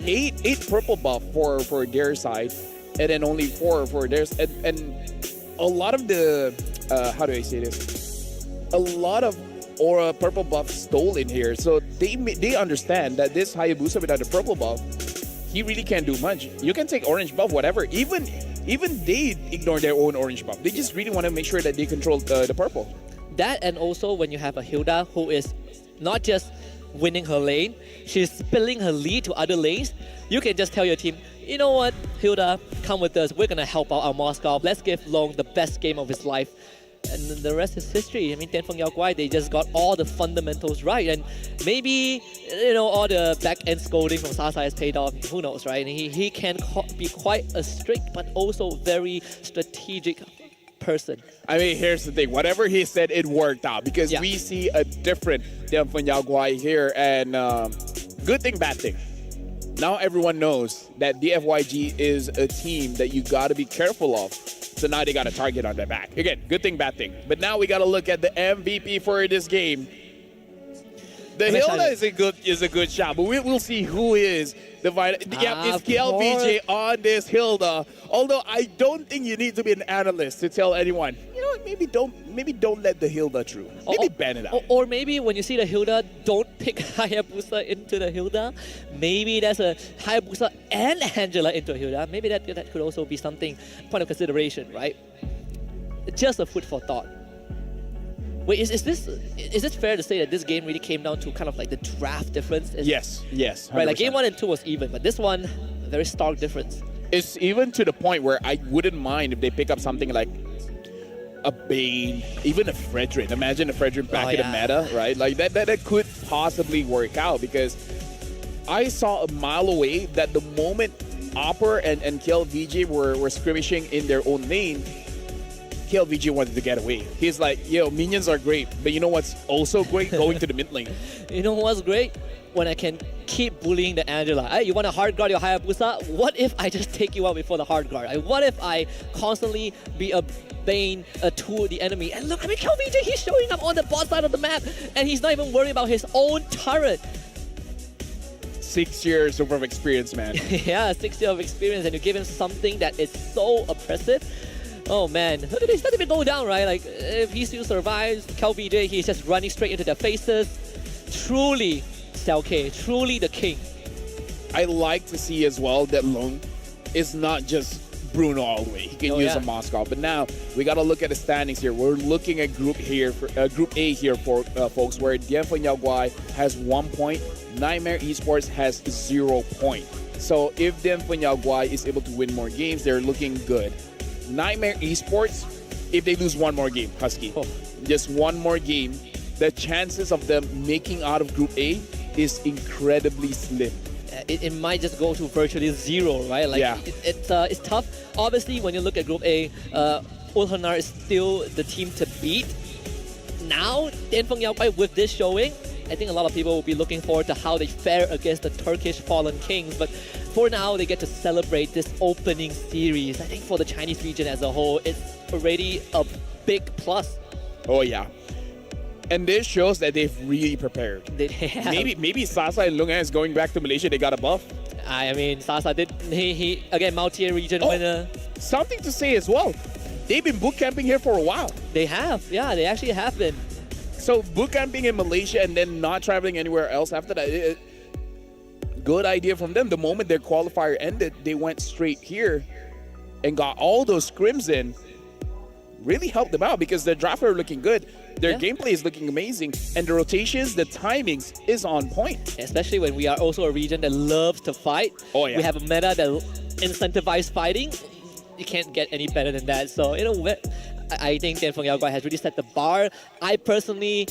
8 purple buff for their side, and then only 4 for theirs. And a lot of the, how do I say this? A lot of aura purple buff stolen here. So they understand that this Hayabusa without the purple buff, he really can't do much. You can take orange buff, whatever. Even they ignore their own orange buff. They just really want to make sure that they control the purple. That, and also when you have a Hilda who is not just winning her lane, she's spilling her lead to other lanes, you can just tell your team, you know what, Hilda, come with us. We're going to help out our Moscow. Let's give Long the best game of his life. And then the rest is history. I mean, Tianfeng Yaoguai, they just got all the fundamentals right. And maybe, you know, all the back-end scolding from Sasa has paid off. Who knows, right? And he can be quite a strict but also very strategic person. I mean, here's the thing. Whatever he said, it worked out. Because Yeah. we see a different Tianfeng Yaoguai here. And good thing, bad thing. Now everyone knows that DFYG is a team that you got to be careful of. So now they got a target on their back. Again, good thing, bad thing. But now we got to look at the MVP for this game. The I'm Hilda excited. is a good shot, but we'll see who is the final. Yep, it's of KLVJ on this Hilda. Although I don't think you need to be an analyst to tell anyone, you know what, maybe don't let the Hilda through. Maybe ban it out. Or maybe when you see the Hilda, don't pick Hayabusa into the Hilda. Maybe there's a Hayabusa and Angela into a Hilda. Maybe that could also be something, point of consideration, right? Just a food for thought. Wait, is it fair to say that this game really came down to kind of like the draft difference? Yes. 100%. Right, like game 1 and 2 was even, but this one, a very stark difference. It's even to the point where I wouldn't mind if they pick up something like a Bane, even a Fredrin. Imagine a Fredrin back in the meta, right? Like that could possibly work out, because I saw a mile away that the moment Opper and KLVJ were skirmishing in their own lane, KLVJ wanted to get away. He's like, yo, minions are great, but you know what's also great? Going to the mid lane. You know what's great? When I can keep bullying the Angela. Hey, you want to hard guard your Hayabusa? What if I just take you out before the hard guard? What if I constantly be a Bane to the enemy? And look, I mean, KLVJ, he's showing up on the bot side of the map, and he's not even worried about his own turret. 6 years of experience, man. Yeah, 6 years of experience, and you give him something that is so oppressive. Oh man, look at this, doesn't even go down, right? Like, if he still survives, KLVJ, he's just running straight into their faces. Truly, Xiao truly the king. I like to see as well that Long is not just Bruno all the way. He can use a Moscow. But now we got to look at the standings here. We're looking at Group A here for folks, where Tianfeng Yaoguai has 1 point, Nightmare Esports has 0 point. So if Tianfeng Yaoguai is able to win more games, they're looking good. Nightmare Esports, if they lose one more game, Husky, just one more game, the chances of them making out of Group A is incredibly slim. it might just go to virtually zero, right? Like Yeah. it's tough. Obviously, when you look at Group A, Ulhanar is still the team to beat. Now, Tianfeng Yaoguai with this showing, I think a lot of people will be looking forward to how they fare against the Turkish Fallen Kings. But for now, they get to celebrate this opening series. I think for the Chinese region as a whole, it's already a big plus. Oh yeah. And this shows that they've really prepared. They have. Maybe Sasa and Lunga is going back to Malaysia. They got a buff. I mean, Sasa did. He again, multi-tier region Oh. winner. Something to say as well. They've been boot camping here for a while. They have. Yeah, they actually have been. So boot camping in Malaysia and then not traveling anywhere else after that. Good idea from them. The moment their qualifier ended, they went straight here and got all those scrims in. Really helped them out because their draft are looking good. Their Yeah. gameplay is looking amazing. And the rotations, the timings is on point. Especially when we are also a region that loves to fight. Oh, yeah. We have a meta that incentivizes fighting. You can't get any better than that. So, I think Tianfeng Yaoguai has really set the bar. I personally,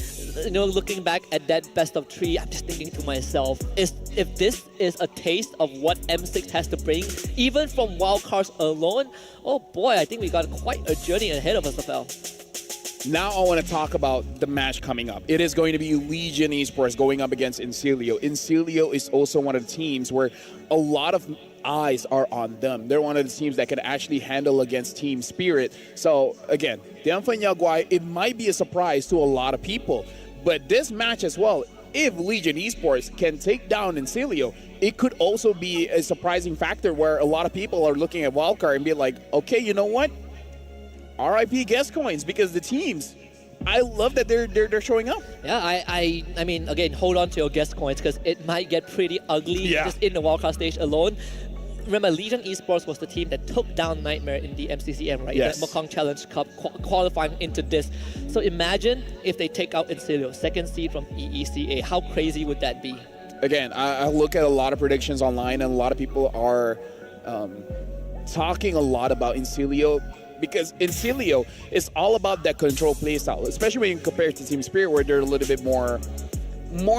looking back at that best of 3, I'm just thinking to myself, if this is a taste of what M6 has to bring, even from wildcards alone, oh boy, I think we got quite a journey ahead of us, Rafael. Now I want to talk about the match coming up. It is going to be Legion Esports going up against Incilio. Incilio is also one of the teams where a lot of eyes are on them. They're one of the teams that can actually handle against Team Spirit. So again, Tianfeng Yaoguai, it might be a surprise to a lot of people. But this match as well, if Legion Esports can take down Incilio, it could also be a surprising factor where a lot of people are looking at Wildcard and be like, okay, you know what? RIP guest coins, because the teams, I love that they're showing up. Yeah, I mean, again, hold on to your guest coins because it might get pretty ugly Yeah. just in the wildcard stage alone. Remember, Legion Esports was the team that took down Nightmare in the MCCM, right? Yes. In the Mekong Challenge Cup, qualifying into this. So imagine if they take out Incilio, second seed from EECA. How crazy would that be? Again, I look at a lot of predictions online, and a lot of people are talking a lot about Incilio, because Incilio is all about that control playstyle, especially when you compare it to Team Spirit, where they're a little bit more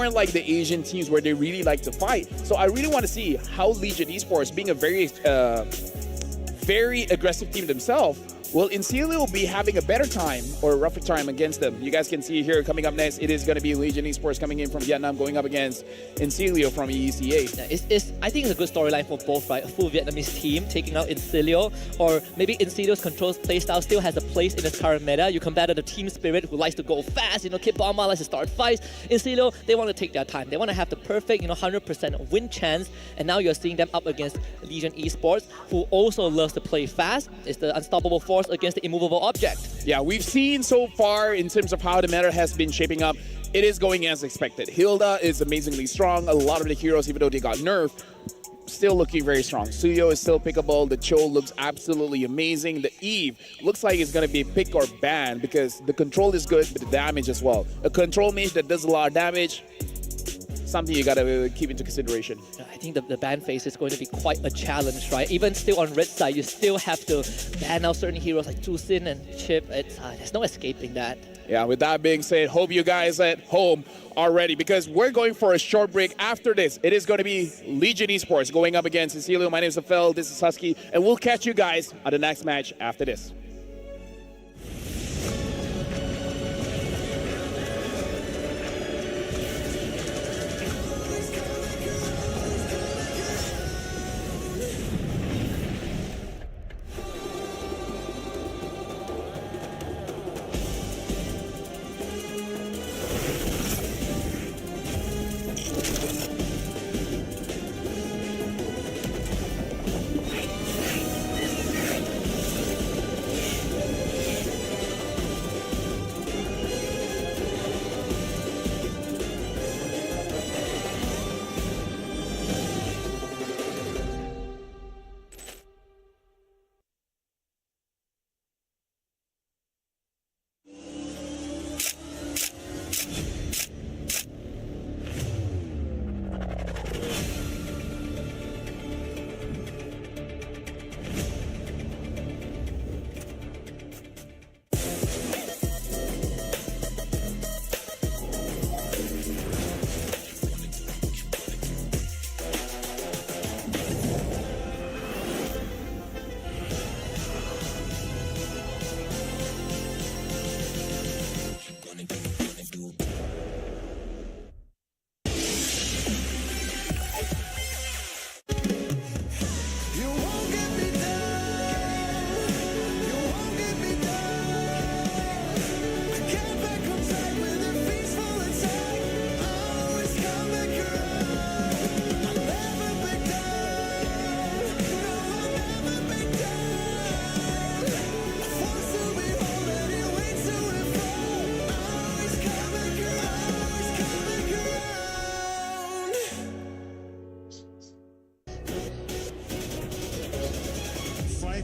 like the Asian teams where they really like to fight. So I really want to see how Legion Esports, being a very aggressive team themselves, will Incilio be having a better time or a rougher time against them? You guys can see here coming up next, it is going to be Legion Esports coming in from Vietnam going up against Incilio from EECA. I think it's a good storyline for both, right? A full Vietnamese team taking out Incilio, or maybe Incilio's controls playstyle still has a place in its current meta. You compare to the Team Spirit who likes to go fast, Kid Bomba likes to start fights. Incilio, they want to take their time. They want to have the perfect, 100% win chance. And now you're seeing them up against Legion Esports, who also loves to play fast. It's the unstoppable force against the immovable object. Yeah, we've seen so far in terms of how the meta has been shaping up, it is going as expected. Hilda is amazingly strong. A lot of the heroes, even though they got nerfed, still looking very strong. Suyo is still pickable. The Cho looks absolutely amazing. The Eve looks like it's going to be pick or ban because the control is good, but the damage as well. A control mage that does a lot of damage, something you got to keep into consideration. I think the ban phase is going to be quite a challenge, right? Even still on red side, you still have to ban out certain heroes like Zhu Xin and Chip. There's no escaping that. Yeah, with that being said, hope you guys at home are ready because we're going for a short break. After this, it is going to be Legion Esports going up against Cecilio. My name is Afel, this is Husky, and we'll catch you guys at the next match after this.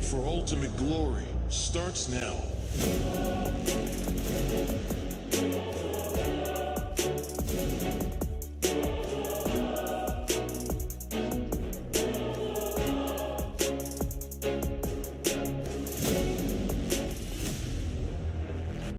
for ultimate glory starts now.